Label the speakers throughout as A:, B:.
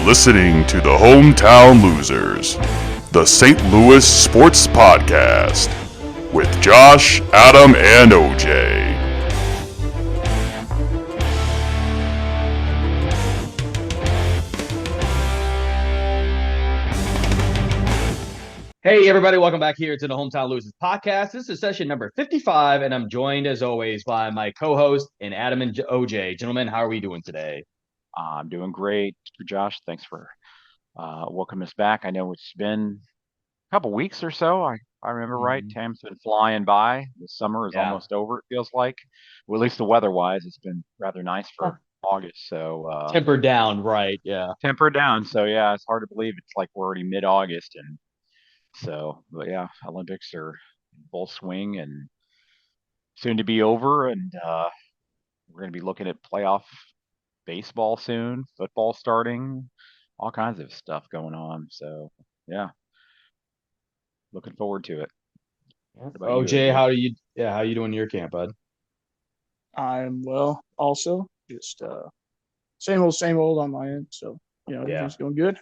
A: Listening to the Hometown Losers, the St. Louis Sports Podcast, with Josh, Adam, and OJ.
B: Hey everybody, welcome back here to the Hometown Losers Podcast. This is session number 55, and I'm joined as always by my co-host and Adam and OJ. Gentlemen, how are we doing today?
C: I'm doing great. Josh, thanks for welcoming us back. I know it's been a couple weeks or so. I remember right. Time's been flying by. The summer is almost over, it feels like. Well, at least the weather-wise, it's been rather nice for August. So
B: tempered down, right? Yeah.
C: Tempered down. So yeah, it's hard to believe it's like we're already mid-August. And so, but yeah, Olympics are in full swing and soon to be over. And we're going to be looking at playoff baseball soon, football starting, all kinds of stuff going on. So yeah, looking forward to it.
B: OJ, how are you? Yeah, how you doing in your camp, bud?
D: I'm well. Also, just same old on my end. So everything's going good.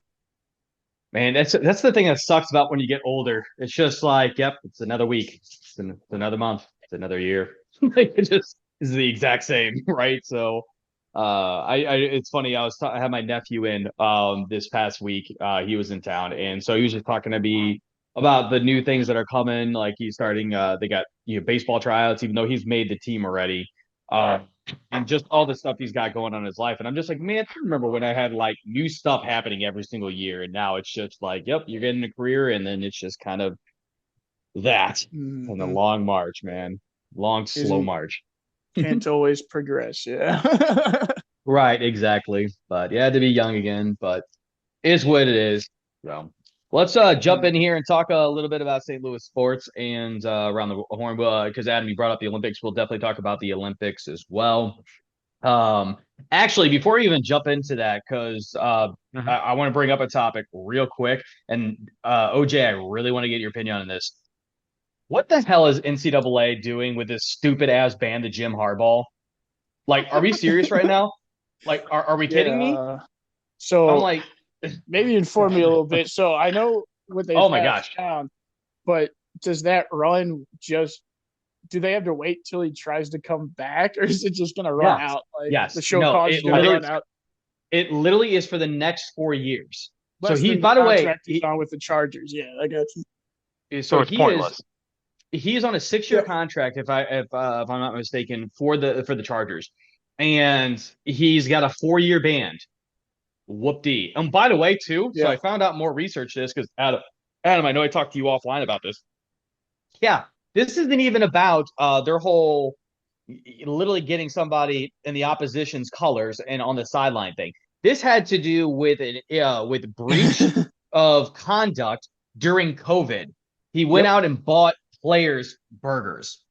B: Man, that's the thing that sucks about when you get older. It's just like, yep, it's another week, it's another month, it's another year. Like it just is the exact same, right? So. It's funny. I had my nephew in this past week. He was in town, and so he was just talking to me about the new things that are coming. Like he's starting. They got baseball tryouts, even though he's made the team already. And just all the stuff he's got going on in his life. And I'm just like, man, I remember when I had like new stuff happening every single year, and now it's just like, yep, you're getting a career, and then it's just kind of that and a long march, man, slow march.
D: Can't always progress, yeah.
B: Right, exactly. But yeah, to be young again, but it's what it is. So let's jump in here and talk a little bit about St. Louis sports and around the horn. Because Adam, you brought up the Olympics. We'll definitely talk about the Olympics as well. Actually, before we even jump into that, because I want to bring up a topic real quick, and OJ, I really want to get your opinion on this. What the hell is NCAA doing with this stupid ass ban to Jim Harbaugh? Like, are we serious right now? Like, are we kidding me?
D: So
B: I'm like,
D: maybe inform me a little bit. So I know what they down, but does that run just? Do they have to wait till he tries to come back, or is it just going to run out? Like the show cause is going to run out.
B: It literally is for the next 4 years.
D: So he, by the way, he's on with the Chargers. Yeah, I got you.
C: So it's pointless.
B: He's on a 6-year contract, if I'm not mistaken, for the Chargers, and he's got a 4-year ban. Whoop-dee. And by the way, too, so I found out more research this because Adam, I know I talked to you offline about this. Yeah, this isn't even about their whole literally getting somebody in the opposition's colors and on the sideline thing. This had to do with with breach of conduct during COVID. He went out and bought players burgers.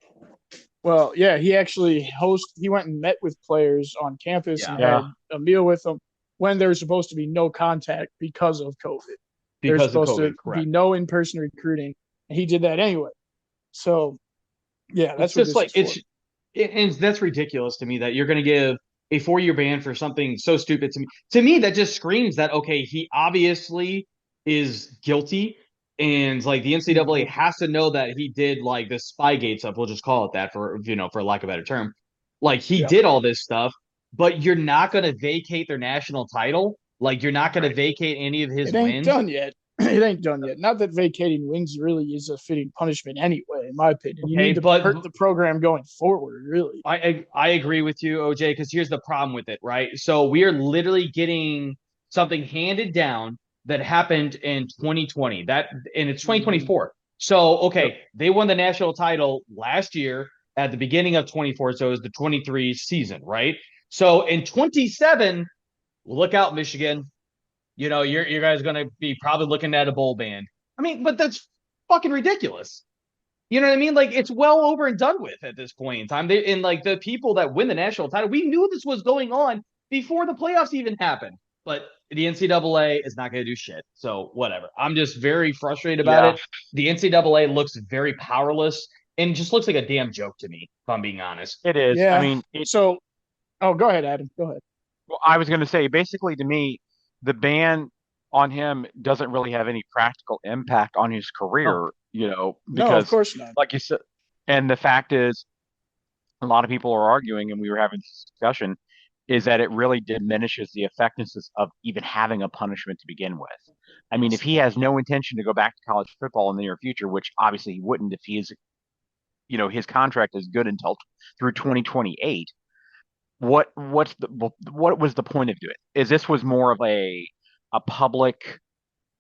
D: Well, yeah, he actually he went and met with players on campus and had a meal with them when there's supposed to be no contact because of COVID. There's supposed to be no in-person recruiting, and he did that anyway. So, yeah, that's
B: just like that's ridiculous to me that you're going to give a 4-year ban for something so stupid to me. To me, that just screams that he obviously is guilty. And like the NCAA has to know that he did like the Spygate stuff. We'll just call it that for lack of a better term. Like he did all this stuff, but you're not going to vacate their national title. Like you're not going to vacate any of his wins.
D: It ain't done yet. It ain't done yet. Not that vacating wins really is a fitting punishment anyway, in my opinion. You need to hurt the program going forward, really.
B: I agree with you, OJ, because here's the problem with it, right? So we are literally getting something handed down that happened in 2020, and it's 2024. So, they won the national title last year at the beginning of 24. So it was the 23 season, right? So in 27, look out, Michigan. You guys going to be probably looking at a bowl ban. I mean, but that's fucking ridiculous. You know what I mean? Like it's well over and done with at this point in time. The people that win the national title, we knew this was going on before the playoffs even happened. But the NCAA is not going to do shit. So whatever. I'm just very frustrated about it. The NCAA looks very powerless and just looks like a damn joke to me, if I'm being honest.
C: It is.
D: Yeah.
C: I mean,
D: go ahead, Adam. Go ahead.
C: Well, I was going to say, basically, to me, the ban on him doesn't really have any practical impact on his career, because
D: no, of course not.
C: Like you said, and the fact is, a lot of people are arguing, and we were having this discussion, is that it really diminishes the effectiveness of even having a punishment to begin with. I mean, if he has no intention to go back to college football in the near future, which obviously he wouldn't if he is, his contract is good until through 2028. What was the point of doing it? Is this was more of a public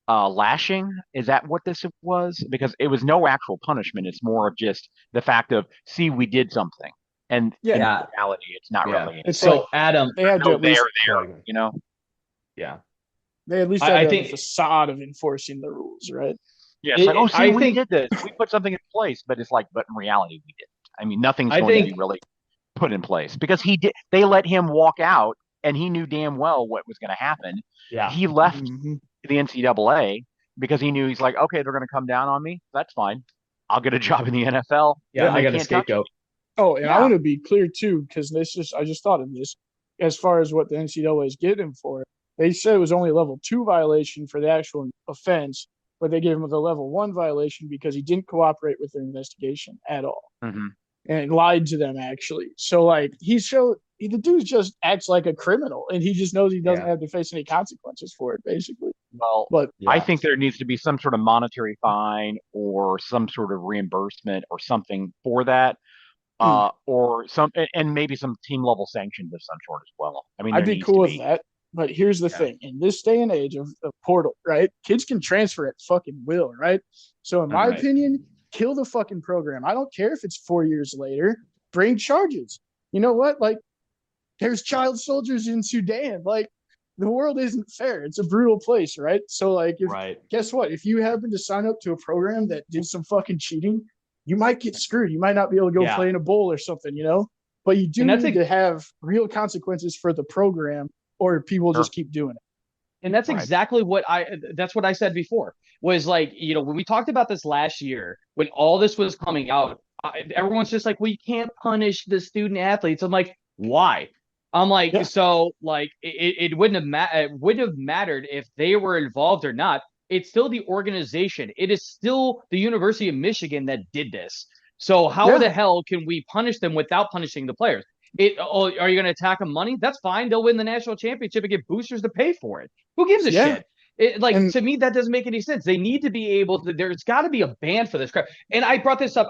C: lashing? Is that what this was? Because it was no actual punishment. It's more of just the fact of, see, we did something. And in reality, it's not really.
B: It's so, Adam,
D: they had to at least,
B: Yeah.
D: They at least had a facade of enforcing the rules, right?
C: Yeah, it's we did this. We put something in place, but it's like, but in reality, we didn't. I mean, nothing's going to be really put in place because they let him walk out and he knew damn well what was going to happen.
B: Yeah.
C: He left the NCAA because he knew he's like, okay, they're going to come down on me. That's fine. I'll get a job in the NFL.
B: Yeah, I got a scapegoat.
D: Oh, and I want to be clear too, because I just thought of this as far as what the NCAA is getting him for. They said it was only a level 2 violation for the actual offense, but they gave him the level 1 violation because he didn't cooperate with their investigation at all. And lied to them, actually. So, like, the dude just acts like a criminal, and he just knows he doesn't have to face any consequences for it, basically.
C: Well, I think there needs to be some sort of monetary fine or some sort of reimbursement or something for that, or and maybe some team level sanctions of some sort as well. I mean,
D: I'd be cool with that. But here's the thing. In this day and age of portal, right, kids can transfer at fucking will, right? So in my opinion, kill the fucking program. I don't care if it's 4 years later. Bring charges. You know what? Like, there's child soldiers in Sudan. Like, the world isn't fair. It's a brutal place, right? So, like, guess what? If you happen to sign up to a program that did some fucking cheating, you might get screwed. You might not be able to go play in a bowl or something, But you do need to have real consequences for the program, or people just keep doing it.
B: And that's exactly what I said before, was like, when we talked about this last year, when all this was coming out, everyone's just like, well, you can't punish the student athletes. I'm like, why? I'm like, so like, it wouldn't have mattered if they were involved or not. It's still the organization. It is still the University of Michigan that did this. So how the hell can we punish them without punishing the players? Are you going to attack them money? That's fine. They'll win the national championship and get boosters to pay for it. Who gives a shit? To me, that doesn't make any sense. They need to be able to. There's got to be a ban for this crap. And I brought this up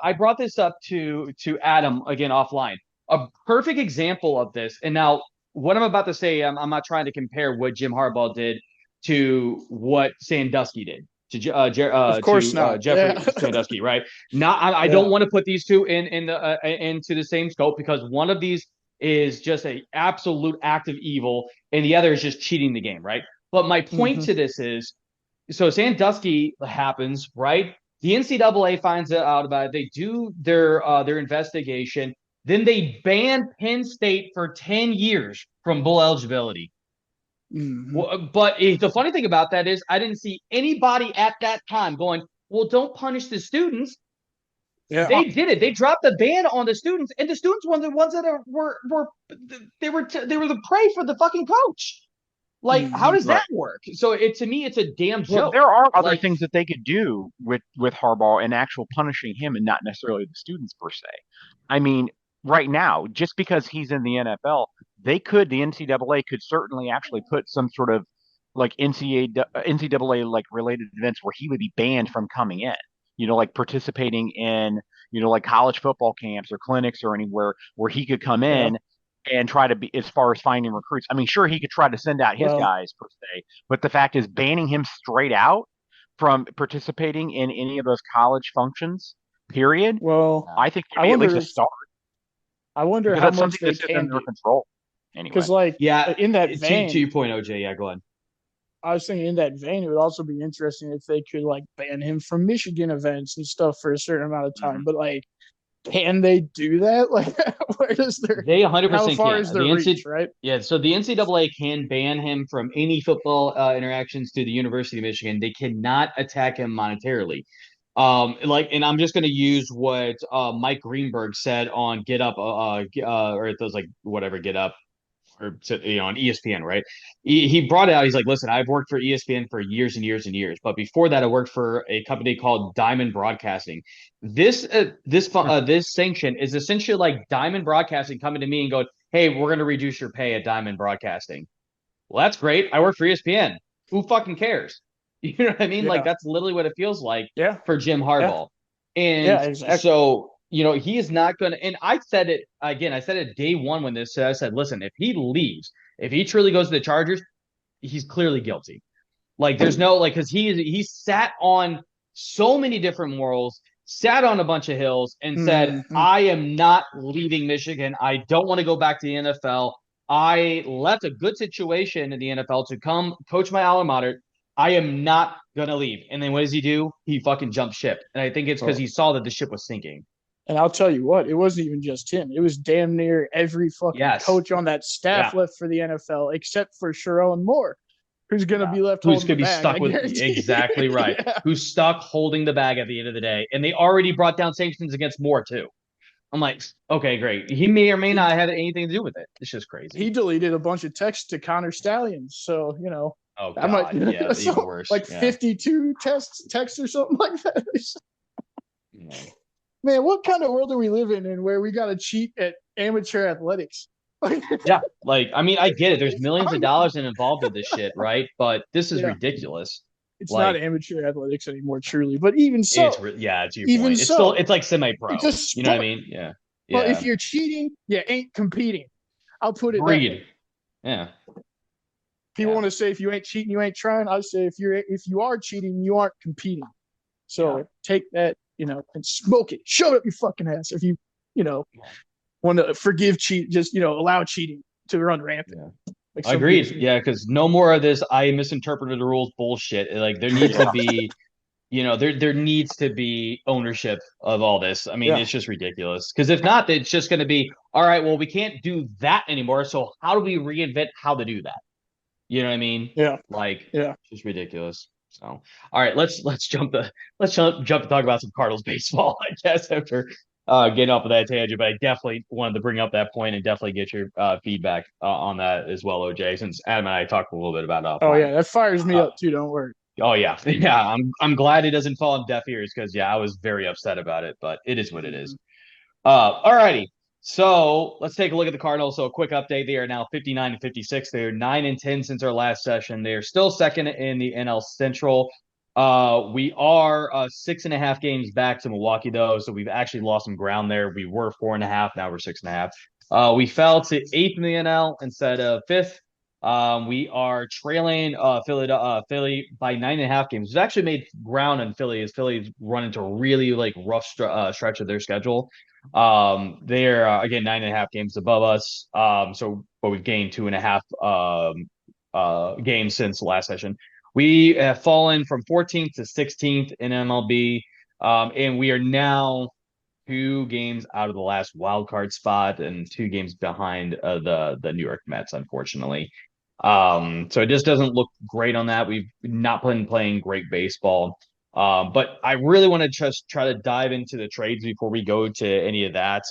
B: to Adam again offline. A perfect example of this. And now, what I'm about to say, I'm not trying to compare what Jim Harbaugh did to what Sandusky did. Of course not. Jeffrey Sandusky, right? I don't want to put these two into the same scope, because one of these is just an absolute act of evil, and the other is just cheating the game, right? But my point to this is, so Sandusky happens, right? The NCAA finds out about it. They do their investigation. Then they ban Penn State for 10 years from bowl eligibility. But the funny thing about that is I didn't see anybody at that time going, well, don't punish the students. Yeah. They did it. They dropped the ban on the students, and the students were the ones that were the prey for the fucking coach. Like, how does that work? So to me, it's a damn joke.
C: Well, there are other things that they could do with Harbaugh and actual punishing him, and not necessarily the students per se. I mean, right now, just because he's in the NFL, the NCAA could certainly actually put some sort of like NCAA like related events where he would be banned from coming in, like participating in, like college football camps or clinics or anywhere where he could come in and try to be, as far as finding recruits. I mean, sure, he could try to send out his guys per se, but the fact is banning him straight out from participating in any of those college functions, period.
D: Well,
C: I think at least a start.
D: I wonder how much they can
C: under control. Anyway,
D: because in that vein,
B: to your point, OJ, go ahead.
D: I was thinking in that vein, it would also be interesting if they could like ban him from Michigan events and stuff for a certain amount of time. But like, can they do that? Like, where does their
B: they 100%
D: how far
B: can.
D: is their reach, right?
B: Yeah, so the NCAA can ban him from any football interactions to the University of Michigan. They cannot attack him monetarily. And I'm just going to use what Mike Greenberg said on Get Up, or it was like whatever Get Up, or on ESPN, right? He brought it out. He's like, listen, I've worked for ESPN for years and years and years, but before that, I worked for a company called Diamond Broadcasting. This sanction is essentially like Diamond Broadcasting coming to me and going, hey, we're going to reduce your pay at Diamond Broadcasting. Well, that's great. I work for ESPN. Who fucking cares? You know what I mean? Like that's literally what it feels like for Jim Harbaugh. And
D: exactly.
B: so, he is not going to, and I said it again, I said it day one when this, I said, listen, if he leaves, if he truly goes to the Chargers, he's clearly guilty. Like there's no, like, cause he sat on so many different morals, sat on a bunch of hills and said, I am not leaving Michigan. I don't want to go back to the NFL. I left a good situation in the NFL to come coach my alma mater. I am not gonna leave. And then what does he do? He fucking jumped ship. And I think it's because he saw that the ship was sinking.
D: And I'll tell you what, it wasn't even just him. It was damn near every fucking coach on that staff left for the NFL, except for Sherrone Moore, who's going to be left
B: who's
D: going to
B: be stuck with exactly right. Who's stuck holding the bag at the end of the day. And they already brought down sanctions against Moore too. I'm like, okay, great. He may or may not have anything to do with it. It's just crazy.
D: He deleted a bunch of texts to Connor Stallions. So,
B: oh, God. Yeah,
D: so,
B: even worse.
D: Like 52 texts or something like that. Man, what kind of world are we living in where we got to cheat at amateur athletics?
B: Yeah, like, I mean, I get it. There's millions of dollars involved in this shit, right? But this is ridiculous.
D: It's not amateur athletics anymore, truly. But even so,
B: it's your point. It's still, it's like semi-pro. You know what I mean? Yeah.
D: Well, if you're cheating, you ain't competing. I'll put it
B: that way. Yeah.
D: People want to say if you ain't cheating, you ain't trying. I say if you are cheating, you aren't competing. So take that, and smoke it. Shove it up your fucking ass. If you, want to forgive cheat, just allow cheating to run rampant.
B: Yeah. Like agreed. Yeah, because no more of this I misinterpreted the rules bullshit. Like there needs to be, there needs to be ownership of all this. I mean, it's just ridiculous. Because if not, it's just going to be, all right, well, we can't do that anymore. So how do we reinvent how to do that? You know what I mean?
D: Yeah.
B: It's just ridiculous. So, all right, let's jump to talk about some Cardinals baseball, I guess, after getting off of that tangent. But I definitely wanted to bring up that point and definitely get your feedback on that as well, OJ, since Adam and I talked a little bit about
D: Oh yeah, that fires me up too. Don't worry.
B: Oh yeah. I'm glad it doesn't fall on deaf ears because I was very upset about it, but it is what it is. All righty. So let's take a look at the Cardinals. So a quick update. They are now 59-56. They're 9-10 since our last session. They're still second in the NL Central. We are 6.5 games back to Milwaukee, though. So we've actually lost some ground there. We were 4.5. Now we're 6.5. We fell to 8th in the NL instead of 5th. We are trailing Philly by 9.5 games. We've actually made ground on Philly as Philly's run into a really rough stretch of their schedule. They're again 9.5 games above us. But we've gained 2.5 games since the last session. We have fallen from 14th to 16th in MLB, and we are now 2 games out of the last wild card spot and 2 games behind the New York Mets, unfortunately. So it just doesn't look great on that. We've not been playing great baseball. But I really want to just try to dive into the trades before we go to any of that.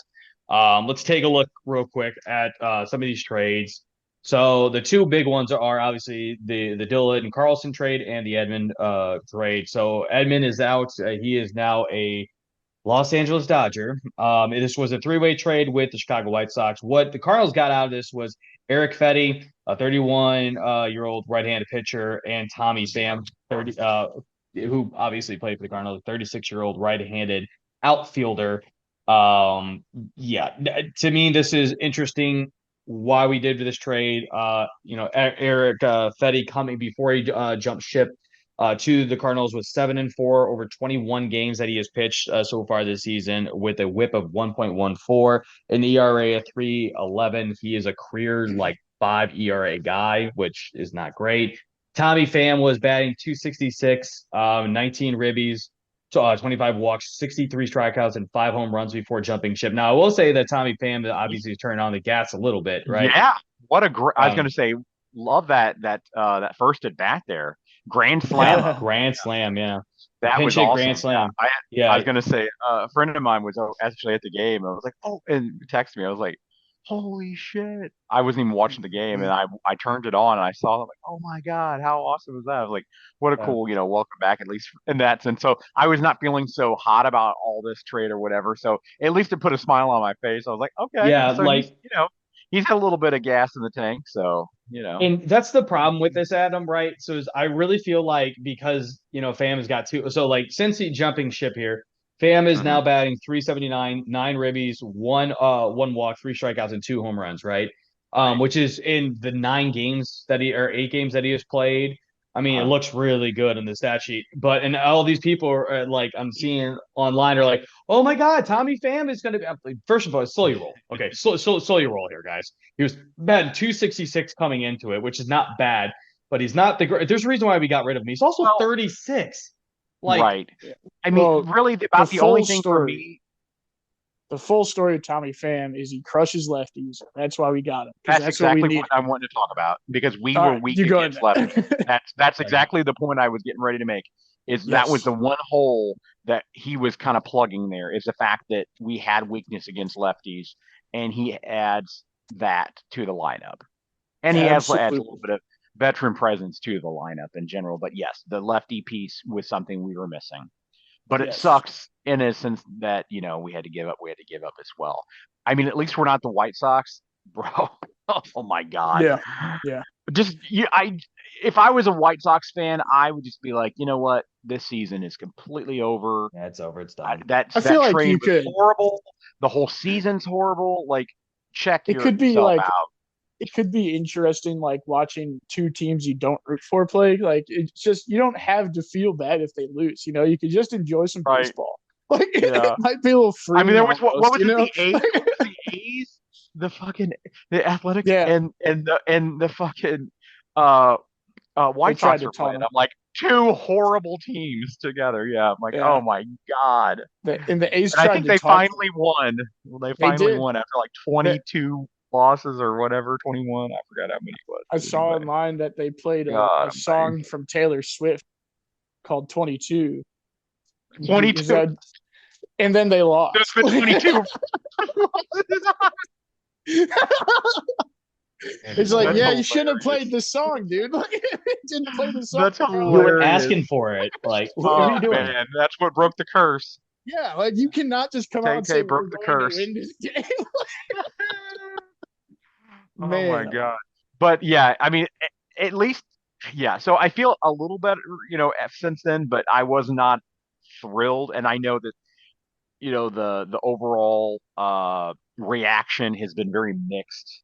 B: Let's take a look real quick at some of these trades. So the 2 big ones are obviously the Dillon and Carlson trade and the Edman trade. So Edman is out. He is now a Los Angeles Dodger. This was a 3-way trade with the Chicago White Sox. What the Cardinals got out of this was Eric Fetty, a 31-year-old right-handed pitcher, and Tommy Pham, who obviously played for the Cardinals, 36-year-old right-handed outfielder. To me, this is interesting why we did this trade. Eric Fetty coming before he jumped ship to the Cardinals with 7-4 over 21 games that he has pitched so far this season with a WHIP of 1.14, an ERA of 3.11. He is a career 5 ERA guy, which is not great. Tommy Pham was batting 266, 19 ribbies, 25 walks, 63 strikeouts, and 5 home runs before jumping ship. Now, I will say that Tommy Pham obviously turned on the gas a little bit, right?
C: Yeah. What a great! I was going to say, love that first at bat there, grand slam.
B: Yeah, grand slam, yeah.
C: That
B: Pinch
C: was
B: hit
C: awesome.
B: grand slam.
C: I was going to say, a friend of mine was actually at the game. I was like, oh, and texted me. I was like, holy shit! I wasn't even watching the game, and I turned it on and I saw it. I'm like, oh my god, how awesome is that? I was like, what a cool, welcome back, at least in that sense. So I was not feeling so hot about all this trade or whatever. So at least it put a smile on my face. I was like, okay,
B: Yeah,
C: so
B: like
C: he's got a little bit of gas in the tank. So
B: and that's the problem with this, Adam, right? So I really feel like because Pham has got two. So like since he jumping ship here, Pham is now batting 379, 9 ribbies, one walk, 3 strikeouts, and 2 home runs, right? Which is in the 8 games that he has played. I mean, it looks really good in the stat sheet. But and all these people are like I'm seeing online are like, oh my God, Tommy Pham is going to be. First of all, slow your roll. Okay, slow your roll here, guys. He was batting 266 coming into it, which is not bad, but he's not the great. There's a reason why we got rid of him. He's also 36.
C: Right. I mean, really, about the only thing for me.
D: The full story of Tommy Pham is he crushes lefties. That's why we got him.
C: That's exactly what I wanted to talk about because we were weak against lefties. That's exactly the point I was getting ready to make. That was the one hole that he was kind of plugging there, is the fact that we had weakness against lefties, and he adds that to the lineup. And he adds a little bit of veteran presence to the lineup in general. But yes, the lefty piece was something we were missing. But it sucks in a sense that, we had to give up. We had to give up as well. I mean, at least we're not the White Sox, bro. Oh my God.
D: Yeah.
C: Just if I was a White Sox fan, I would just be like, you know what? This season is completely over.
B: Yeah, it's over. It's done.
C: That trade was horrible. The whole season's horrible. Like, check yourself out.
D: It could be interesting, like watching two teams you don't root for play. Like, it's just, you don't have to feel bad if they lose. You could just enjoy some baseball. Like, it might be a little free.
C: I mean, there was what was it? The A's, the Athletics, and the fucking White Sox are playing. I'm like, 2 horrible teams together. Yeah, I'm like, oh my God.
D: And the A's.
C: And I think they finally won. Well, they finally won after like 22 losses or whatever, 21. I forgot how many it was.
D: I saw online that they played a song from Taylor Swift called 22.
C: 22.
D: And then they lost.
C: That's been 22.
D: It's like, you shouldn't have played the song, dude. Like, didn't play the song.
C: That's hilarious.
B: You were asking for it. Like, what are you doing?
C: Man, that's what broke the curse.
D: Yeah, like you cannot just come out and say
C: broke the curse. Oh my God. But yeah, I mean, at least, so I feel a little better, since then, but I was not thrilled. And I know that, the overall reaction has been very mixed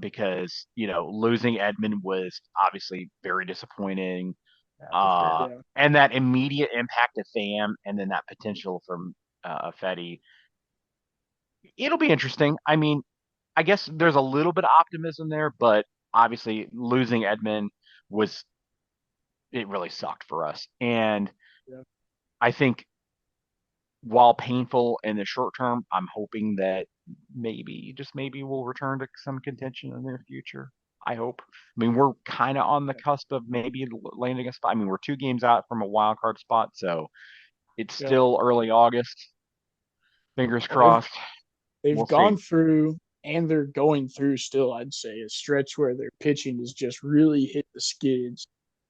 C: because, losing Edmund was obviously very disappointing. And that immediate impact of Pham and then that potential from Fetty. It'll be interesting. I mean, I guess there's a little bit of optimism there, but obviously losing Edmund it really sucked for us. And I think while painful in the short term, I'm hoping that maybe we'll return to some contention in the near future. I hope. I mean, we're kind of on the cusp of maybe landing a spot. I mean, we're 2 games out from a wild card spot, so it's still early August. Fingers crossed.
D: They've gone through, and they're going through still, I'd say, a stretch where their pitching has just really hit the skids.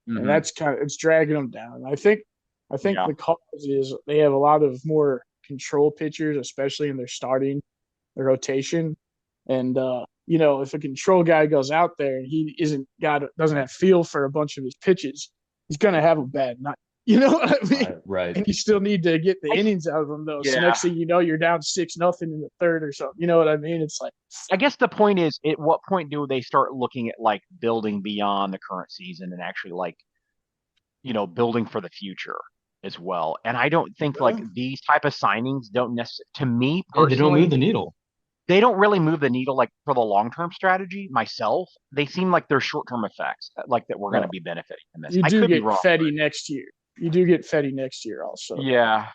D: And that's it's dragging them down. I think the cause is they have a lot of more control pitchers, especially in their rotation. And if a control guy goes out there and he doesn't have feel for a bunch of his pitches, he's gonna have a bad night. You know what I mean?
B: Right.
D: And you still need to get the innings out of them, though. So next thing you know, you're down 6-0 in the third or something. You know what I mean? It's like,
C: I guess the point is, at what point do they start looking at like building beyond the current season and actually like, building for the future as well? And I don't think like these type of signings don't necessarily, to me personally,
B: they don't move the needle.
C: They don't really move the needle like for the long-term strategy. Myself, they seem like they're short-term effects, like that we're going to be benefiting from this.
D: You do get Fetty next year. You do get Fetty next year also.
C: Yeah.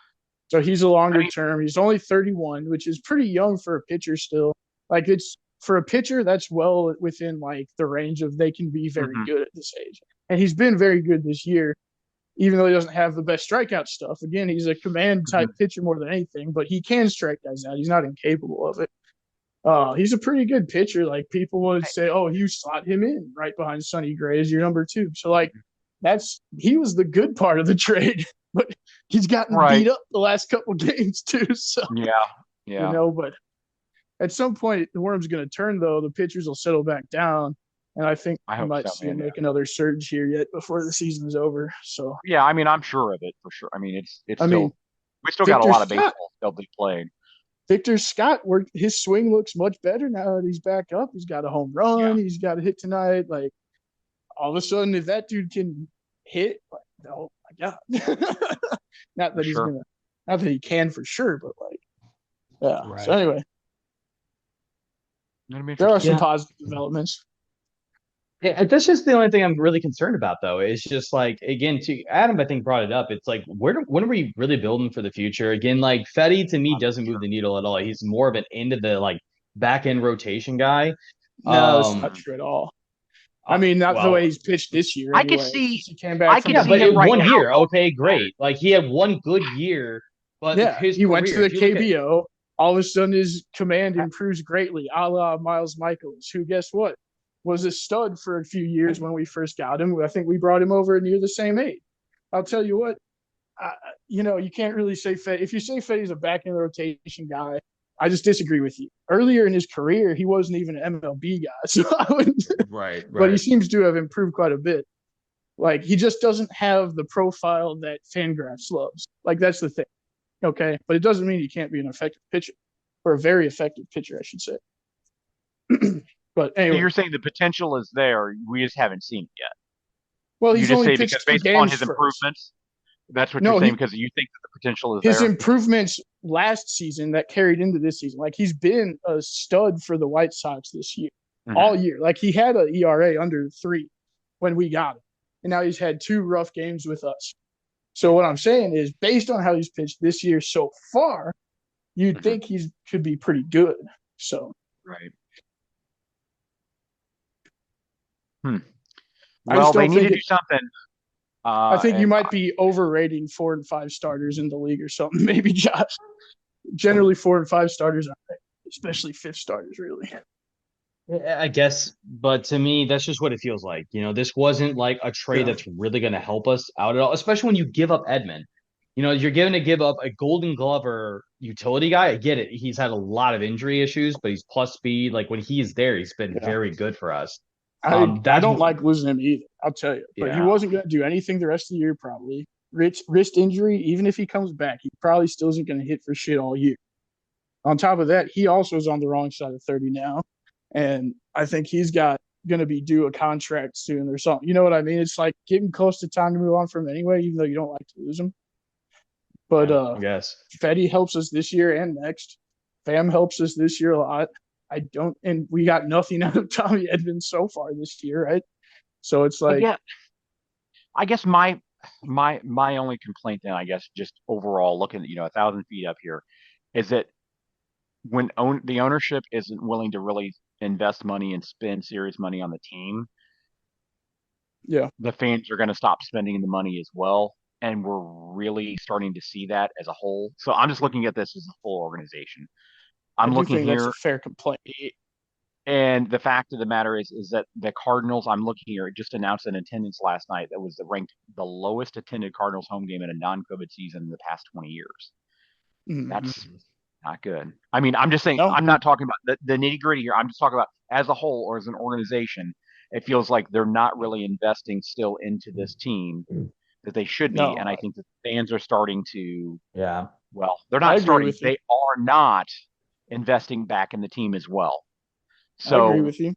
D: So he's a longer term. He's only 31, which is pretty young for a pitcher still. Like it's for a pitcher, that's well within like the range of they can be very good at this age. And he's been very good this year, even though he doesn't have the best strikeout stuff. Again, he's a command type pitcher more than anything, but he can strike guys out. He's not incapable of it. He's a pretty good pitcher. Like people would say, oh, you slot him in right behind Sonny Gray as your number 2. So like he was the good part of the trade, but he's gotten beat up the last couple games too. So
C: yeah.
D: But at some point the worm's going to turn though. The pitchers will settle back down, and I think I might see him make another surge here yet before the season is over. So
C: yeah, I mean I'm sure of it for sure. I mean we still got a lot of baseball still to be played.
D: Victor Scott his swing looks much better now that he's back up. He's got a home run. Yeah. He's got a hit tonight. Like all of a sudden, if that dude can hit, like, oh my God. Not that he can for sure, but like, yeah. Right. So anyway, there are some positive developments.
B: Yeah, that's just the only thing I'm really concerned about, though. It's just like, again, to Adam, I think brought it up. It's like, when are we really building for the future? Again, like Fetty to me doesn't move the needle at all. He's more of an end of the like back end rotation guy.
D: No, that's not true at all. I mean, not the way he's pitched this year. Anyway.
C: I could see.
D: He came back.
B: But in one year, okay, great. Like he had one good year, but
D: he went to the KBO. All of a sudden, his command improves greatly, a la Miles Michaels, who, guess what, was a stud for a few years when we first got him. I think we brought him over near the same age. I'll tell you what, you can't really say Fetty. If you say Fetty's a back-end rotation guy, I just disagree with you. Earlier in his career, he wasn't even an MLB guy. So I wouldn't. Right. But he seems to have improved quite a bit. Like, he just doesn't have the profile that Fangraphs loves. Like, that's the thing. Okay? But it doesn't mean he can't be an effective pitcher. Or a very effective pitcher, I should say. But anyway.
C: So you're saying the potential is there. We just haven't seen it yet.
D: Well, he's only pitched
C: because based on his improvements, that's what you're saying because you think that the potential is there.
D: His improvements last season that carried into this season. Like, he's been a stud for the White Sox this year, all year. Like, he had an ERA under 3 when we got him. And now he's had 2 rough games with us. So what I'm saying is, based on how he's pitched this year so far, you'd think he could be pretty good. So.
C: Right. Well, they need to do something.
D: I think you might be overrating 4 and 5 starters in the league or something. Maybe, Josh. Generally, 4 and 5 starters, especially 5th starters, really.
B: I guess, but to me, that's just what it feels like. This wasn't like a trade that's really going to help us out at all, especially when you give up Edman. You're going to give up a Golden Glover utility guy. I get it. He's had a lot of injury issues, but he's plus speed. Like, when he's there, he's been very good for us.
D: I don't like losing him either, I'll tell you. But he wasn't going to do anything the rest of the year, probably. Wrist injury, even if he comes back, he probably still isn't going to hit for shit all year. On top of that, he also is on the wrong side of 30 now. And I think he's going to be due a contract soon or something. You know what I mean? It's like getting close to time to move on from him anyway, even though you don't like to lose him. But
B: I guess
D: Fetty helps us this year and next. Pham helps us this year a lot. And we got nothing out of Tommy Edman so far this year, right? So it's like,
C: I guess my only complaint then, I guess, just overall looking at 1,000 feet up here, is that when the ownership isn't willing to really invest money and spend serious money on the team, the fans are going to stop spending the money as well, and we're really starting to see that as a whole. So I'm just looking at this as a full organization. I'm looking here.
D: That's a fair complaint.
C: And the fact of the matter is that the Cardinals, I'm looking here, just announced an attendance last night that was ranked the lowest attended Cardinals home game in a non-COVID season in the past 20 years. That's not good. I mean, I'm just saying, I'm not talking about the nitty gritty here. I'm just talking about as a whole or as an organization. It feels like they're not really investing still into this team that they should be. And I think the fans are starting to, well, they're not starting. They are not investing back in the team as well. So
D: I agree with you.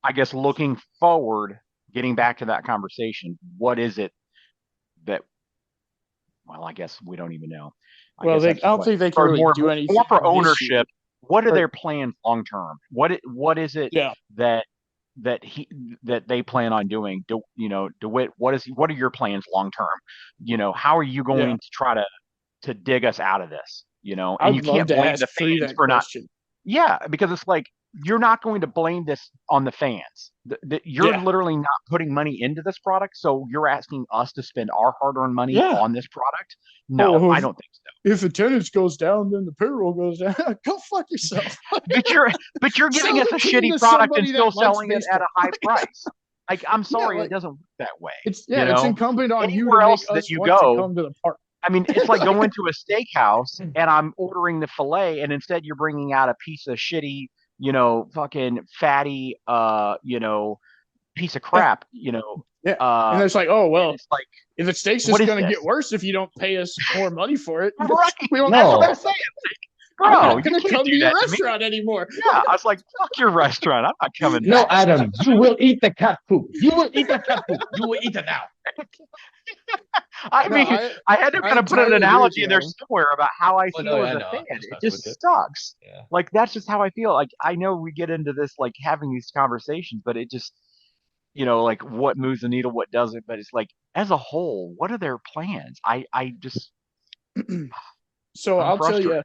C: I guess looking forward, getting back to that conversation, what is it that, well, I guess we don't even know.
D: I don't think they can really do anything.
C: More for ownership, what are their plans long term? What is it that that they plan on doing. DeWitt, what are your plans long term? How are you going to try to dig us out of this? And you can't blame the fans for not. Yeah, because it's like you're not going to blame this on the fans. You're literally not putting money into this product, so you're asking us to spend our hard-earned money on this product. No, I don't think so.
D: If attendance goes down, then the payroll goes down. Go fuck yourself.
C: but you're giving us a shitty product and still selling it at a high price. Like, I'm sorry, it doesn't work that way.
D: It's incumbent on you to make us want to come to the park.
C: I mean, it's like going to a steakhouse and I'm ordering the filet, and instead you're bringing out a piece of shitty, fucking fatty, piece of crap,
D: Yeah. And it's like, oh, well, it's like, if the steak's just going to get worse if you don't pay us more money for it.
C: Right. That's what I'm saying. Bro,
D: I'm not going to come to your restaurant anymore.
C: Yeah, I was like, fuck your restaurant. I'm not coming back.
B: No, Adam, you will eat the cat food. You will eat the cat food. You will eat it now.
C: I had to kind of put an analogy in there somewhere about how I feel as a fan. It just sucks. Yeah. Like, that's just how I feel. Like, I know we get into this, like, having these conversations, but it just, like, what moves the needle, what doesn't. But it's like, as a whole, what are their plans? I just.
D: So I'll tell you,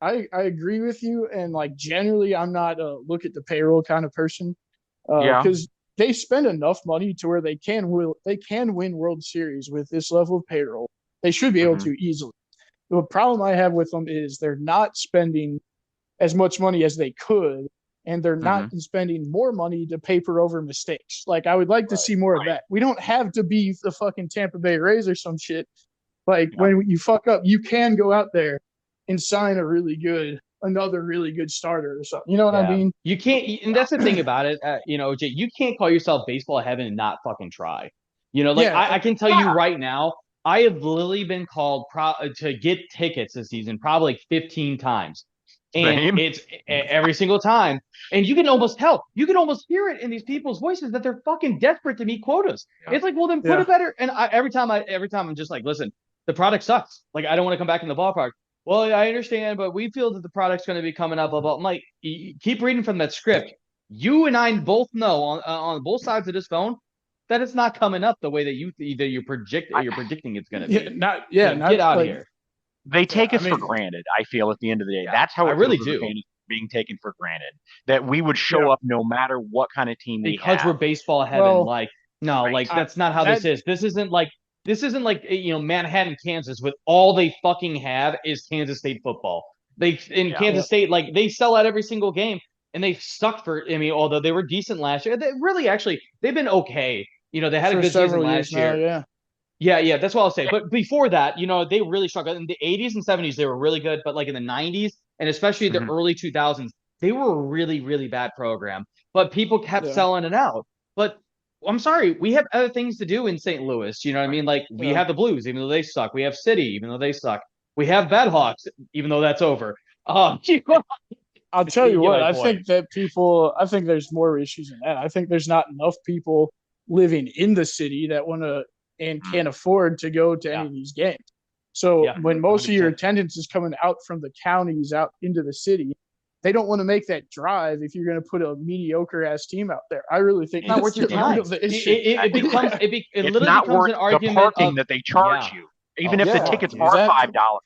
D: I agree with you. And, like, generally, I'm not a look at the payroll kind of person. Because they spend enough money to where they can win World Series with this level of payroll. They should be able to easily. The problem I have with them is they're not spending as much money as they could, and they're not spending more money to paper over mistakes. Like, I would like to see more of that. We don't have to be the fucking Tampa Bay Rays or some shit. Like, when you fuck up, you can go out there and sign another really good starter or something. You know what I mean?
B: You can't, and that's the thing about it. Jay, you can't call yourself baseball heaven and not fucking try. I can tell you right now, I have literally been called to get tickets this season probably like 15 times. And it's every single time. And you can almost hear it in these people's voices that they're fucking desperate to meet quotas. Yeah. It's like, well, then put it better. And every time I'm just like, listen, the product sucks. Like, I don't want to come back in the ballpark. Well, I understand, but we feel that the product's going to be coming up. I'm like, keep reading from that script. You and I both know on both sides of this phone that it's not coming up the way that you're predicting it's going to be.
D: Get
B: out of here.
C: They take us for granted. I feel at the end of the day, that's how
B: I really do.
C: Being taken for granted that we would show up no matter what kind of team we have.
B: Because we're baseball heaven. That's not how this is. This isn't like Manhattan, Kansas, with all they fucking have is Kansas State football. Kansas State, like, they sell out every single game, and they've stuck although they were decent last year, they've been okay. They had a good season last year. Yeah, that's what I'll say. But before that, they really struggled. In the 80s and 70s, they were really good. But, like, in the 90s, and especially the early 2000s, they were a really, really bad program. But people kept selling it out. But I'm sorry, we have other things to do in St. Louis. You know what I mean? Like, we have the Blues, even though they suck. We have City, even though they suck. We have Bedhawks, even though that's over.
D: I'll tell you what, I think there's more issues than that. I think there's not enough people living in the city that want to and can't afford to go to any of these games. So when most 100%. Of your attendance is coming out from the counties out into the city, they don't want to make that drive if you're going to put a mediocre ass team out there. I really think
B: that's not worth your time. It becomes an argument
C: the parking that they charge you, even if the tickets are $5.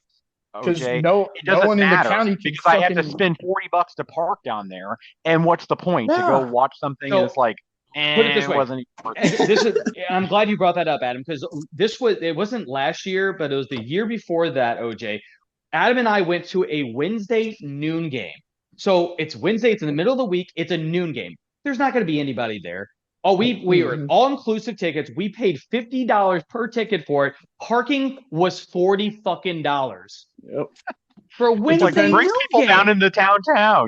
D: Because no one in the county
C: because I have to spend $40 to park down there, and what's the point to go watch something? And it's like,
B: put it this way. I'm glad you brought that up, Adam, because it wasn't last year, but it was the year before that. OJ, Adam and I went to a Wednesday noon game. So it's Wednesday. It's in the middle of the week. It's a noon game. There's not going to be anybody there. Oh, we were all-inclusive tickets. We paid $50 per ticket for it. Parking was $40 fucking dollars.
D: Yep.
B: For a Wednesday
C: bring people
B: game.
C: Down in the town,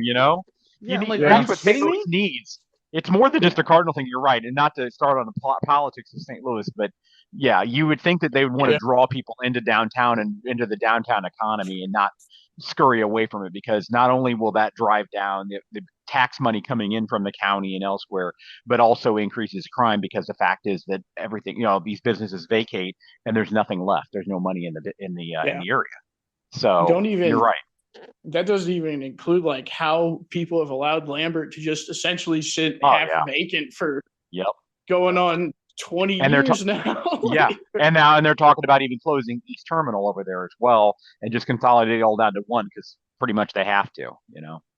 C: you know?
B: Yeah,
C: that's what St. Louis needs. It's more than just a Cardinal thing. You're right. And not to start on the politics of St. Louis, but yeah, you would think that they would want to draw people into downtown and into the downtown economy and not scurry away from it, because not only will that drive down the tax money coming in from the county and elsewhere, but also increases crime, because the fact is that everything, these businesses vacate and there's nothing left. There's no money in the area. So you're right.
D: that doesn't even include like how people have allowed Lambert to just essentially sit half vacant for going on 20 years now.
C: And they're talking about even closing East Terminal over there as well and just consolidate all down to one because pretty much they have to,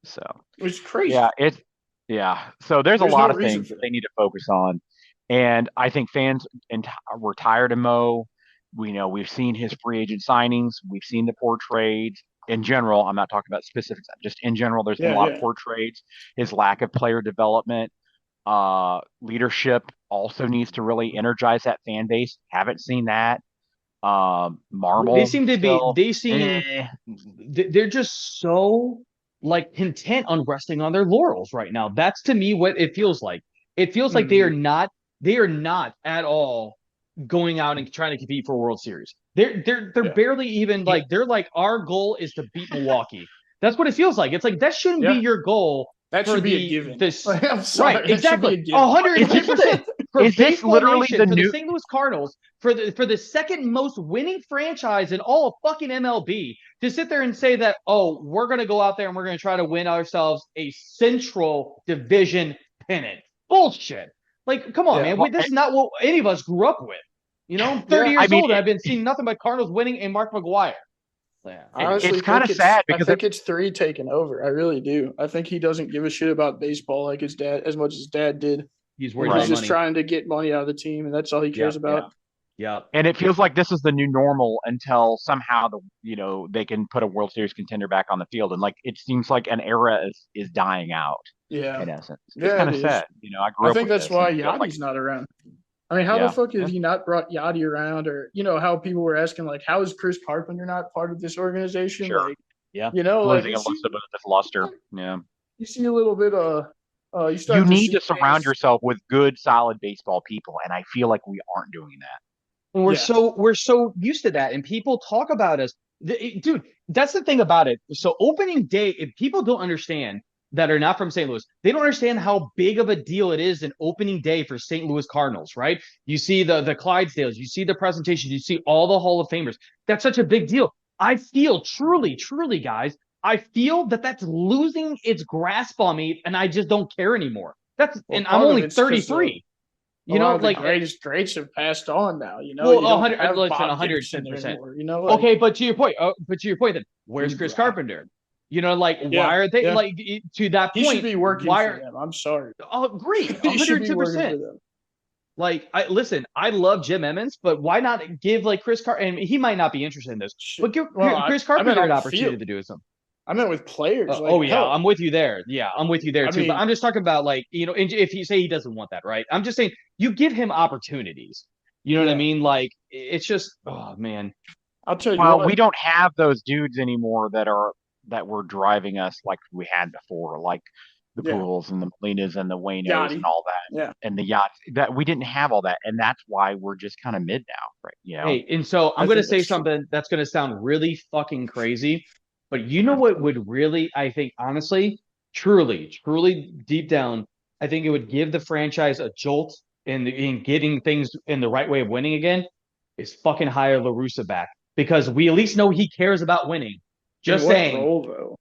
C: So
D: it's crazy.
C: So there's a lot of things that they need to focus on. And I think fans were tired of Mo. We've seen his free agent signings. We've seen the poor trades. In general, I'm not talking about specifics. Just in general, there's been a lot of poor trades. His lack of player development, leadership also needs to really energize that fan base. Haven't seen that. Marble.
B: They seem to be. They're just so like content on resting on their laurels right now. That's to me what it feels like. It feels like they are not at all going out and trying to compete for a World Series. They're barely even like they're like our goal is to beat Milwaukee. That's what it feels like. It's like that shouldn't be your goal.
D: That should be a given.
B: I'm sorry. Right, exactly. 110%.
C: Is this literally the new
B: St. Louis Cardinals for the second most winning franchise in all of fucking MLB to sit there and say that, oh, we're going to go out there and we're going to try to win ourselves a Central Division pennant? Bullshit. Like, come on, man. This is not what any of us grew up with. 30 years old, and I've been seeing nothing but Cardinals winning and Mark McGwire.
D: Yeah. Honestly,
C: it's kind of sad because
D: I think it's 3 taking over. I really do. I think he doesn't give a shit about baseball like his dad, as much as his dad did.
B: He's worried about
D: just trying to get money out of the team, and that's all he cares about.
B: Yeah.
C: And it feels like this is the new normal until somehow they can put a World Series contender back on the field, and like it seems like an era is dying out.
D: Yeah.
C: In essence, it's kind of sad.
D: I think that's why Yadi's not around. I mean, how the fuck has he not brought Yadi around? Or, how people were asking, like, how is Chris Carpenter not part of this organization?
C: Sure.
D: Like,
C: losing a little bit of this luster. Yeah.
D: You see a little bit of
C: you need to surround yourself with good, solid baseball people, and I feel like we aren't doing that.
B: And we're so used to that, and people talk about us. Dude, that's the thing about it. So opening day, if people don't understand that are not from St. Louis, they don't understand how big of a deal it is in opening day for St. Louis Cardinals, right? You see the Clydesdales, you see the presentations, you see all the Hall of Famers. That's such a big deal. I feel truly, guys, I feel that's losing its grasp on me, and I just don't care anymore. And I'm only 33.
D: The greats have passed on now.
B: Well, 110%. Okay, but to your point, then, where's Chris Carpenter? Why are they to that point?
D: He should be working for them. I'm sorry.
B: Oh, agreed. 102%. I love Jim Emmons, but why not give Chris Carpenter? And he might not be interested in this, but give Chris Carpenter an opportunity to do something.
D: I meant with players.
B: I'm with you there. Yeah, I'm with you there too. But I'm just talking about if you say he doesn't want that, right? I'm just saying you give him opportunities. You know what I mean? It's just, oh man.
D: I'll tell you.
C: Well, we don't have those dudes anymore that were driving us like we had before, like the Pools and the Molinas and the Waynos and all that, and the yachts. That we didn't have all that, and that's why we're just kind of mid now, right?
B: Hey, and so I'm going to say something that's going to sound really fucking crazy, but you know what would really, I think, honestly, truly, deep down, I think it would give the franchise a jolt in getting things in the right way of winning again. Is fucking hire La Russa back, because we at least know he cares about winning. Just saying.
D: Role,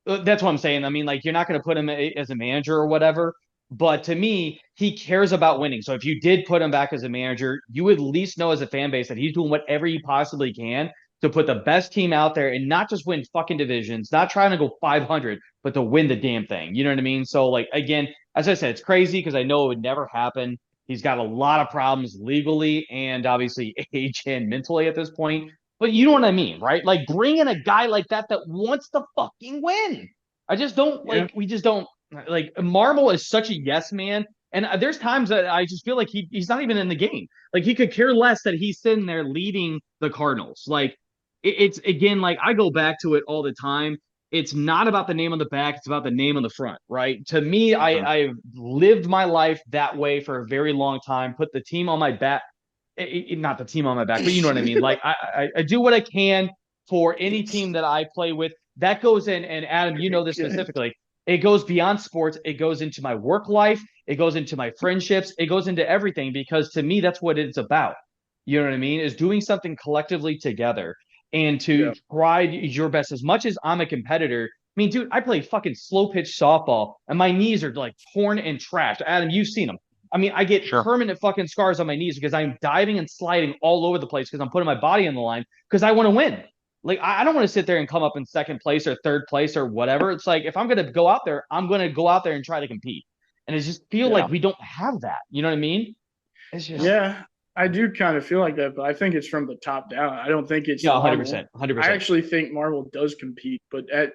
D: though?
B: That's what I'm saying. I mean, you're not going to put him as a manager or whatever, but to me, he cares about winning. So if you did put him back as a manager, you would at least know as a fan base that he's doing whatever he possibly can to put the best team out there and not just win fucking divisions, not trying to go 500, but to win the damn thing. You know what I mean? So, again, as I said, it's crazy because I know it would never happen. He's got a lot of problems legally and obviously age and mentally at this point. But you know what I mean, right? Bring in a guy like that wants to fucking win. I just don't we just don't Marble is such a yes man. And there's times that I just feel like he's not even in the game. He could care less that he's sitting there leading the Cardinals. It's again, I go back to it all the time. It's not about the name on the back. It's about the name on the front, right? To me, I've lived my life that way for a very long time. Put the team on my back. Not the team on my back, but you know what I mean? I do what I can for any team that I play with. That goes in, and Adam, you know this specifically. It goes beyond sports. It goes into my work life. It goes into my friendships. It goes into everything, because to me, that's what it's about. You know what I mean? Is doing something collectively together. and to try your best. As much as I'm a competitor, I mean, dude, I play fucking slow pitch softball and my knees are like torn and trashed. Adam, you've seen them. I mean, I get permanent fucking scars on my knees because I'm diving and sliding all over the place because I'm putting my body on the line because I want to win. Like, I don't want to sit there and come up in second place or third place or whatever. It's like, if I'm going to go out there, I'm going to go out there and try to compete. And it just feel like we don't have that. You know what I mean?
D: It's just... Yeah, I do kind of feel like that, but I think it's from the top down. I don't think it's
B: 100%. 100%.
D: I actually think Marvel does compete, but at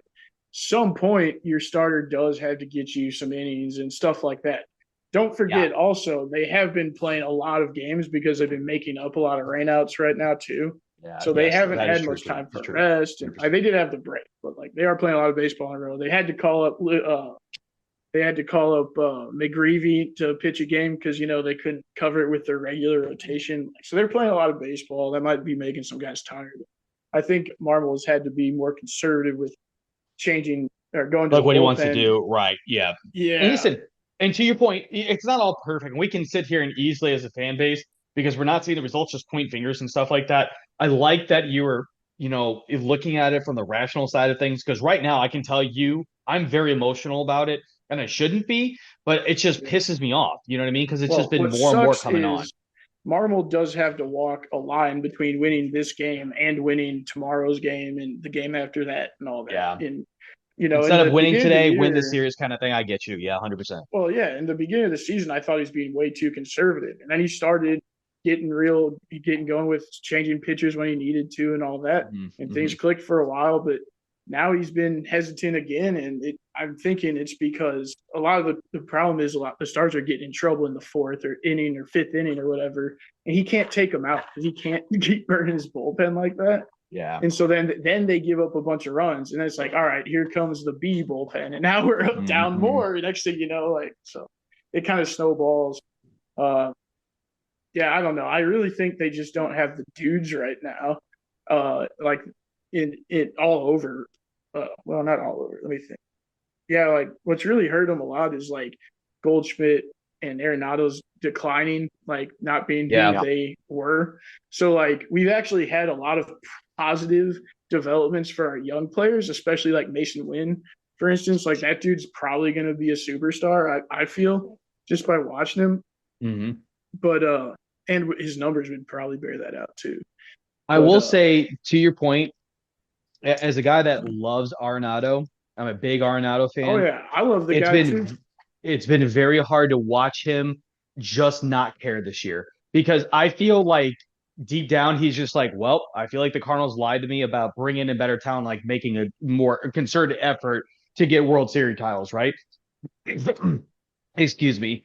D: some point, your starter does have to get you some innings and stuff like that. Don't forget, also, they have been playing a lot of games because they've been making up a lot of rainouts right now, too. Yeah, so they haven't had much time for rest. And they did have the break, but like they are playing a lot of baseball in a row. They had to call up McGreevy to pitch a game because they couldn't cover it with their regular rotation. So they're playing a lot of baseball. That might be making some guys tired. I think Marvel has had to be more conservative with changing or going to
B: like what he wants to do. Right. Yeah.
D: Yeah.
B: And listen, and to your point, it's not all perfect. We can sit here and easily as a fan base, because we're not seeing the results, just point fingers and stuff like that. I like that you were, looking at it from the rational side of things, because right now I can tell you I'm very emotional about it, and I shouldn't be, but it just pisses me off. You know what I mean? Because it's just been more and more coming on.
D: Marvel does have to walk a line between winning this game and winning tomorrow's game and the game after that and all that.
B: Yeah.
D: And,
B: instead of winning today, win the series kind of thing. I get you. Yeah, 100%.
D: Well, yeah. In the beginning of the season, I thought he was being way too conservative. And then he started getting going with changing pitchers when he needed to and all that. And things clicked for a while, but now he's been hesitant again. And I'm thinking it's because a lot of the problem is the stars are getting in trouble in the fourth or inning or fifth inning or whatever. And he can't take them out because he can't keep burning his bullpen like that.
B: Yeah.
D: And so then they give up a bunch of runs, and it's like, all right, here comes the B bullpen, and now we're up down more. Next thing you know, so it kind of snowballs. I don't know. I really think they just don't have the dudes right now. Like in all over. Well, not all over. Let me think. Yeah, like what's really hurt them a lot is like Goldschmidt and Arenado's declining, like not being who they were. So like we've actually had a lot of positive developments for our young players, especially like Mason Wynn, for instance. Like that dude's probably going to be a superstar, I feel, just by watching him. But and his numbers would probably bear that out too.
B: I will say, to your point, as a guy that loves Arenado, I'm a big Arenado fan.
D: Oh yeah, I love the guy too.
B: It's been very hard to watch him just not care this year, because I feel like deep down he's just like, well, I feel like the Cardinals lied to me about bringing in better talent, like making a more concerted effort to get World Series titles, right? Excuse me.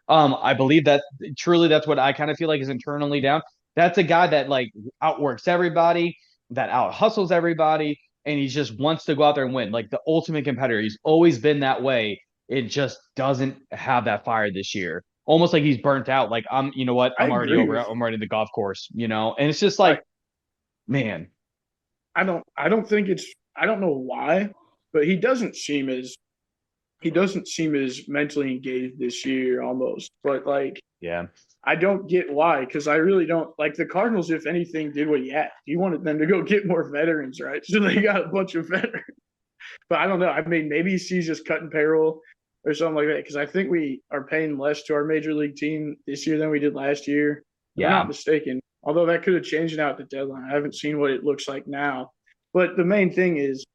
B: I believe that truly that's what I kind of feel like is internally down. That's a guy that like outworks everybody, that out hustles everybody, and he just wants to go out there and win. Like the ultimate competitor. He's always been that way. It just doesn't have that fire this year. Almost like he's burnt out. Like you know what? I'm already over it. I'm already the golf course, and it's just like, man.
D: I don't know why, but he doesn't seem as mentally engaged this year almost. But like,
B: yeah,
D: I don't get why, because I really don't like the Cardinals. If anything, did what he had. He wanted them to go get more veterans, right? So they got a bunch of veterans. But I don't know. I mean, maybe he's just cutting payroll or something like that, because I think we are paying less to our major league team this year than we did last year. Yeah. If I'm not mistaken. Although that could have changed now at the deadline. I haven't seen what it looks like now. But the main thing is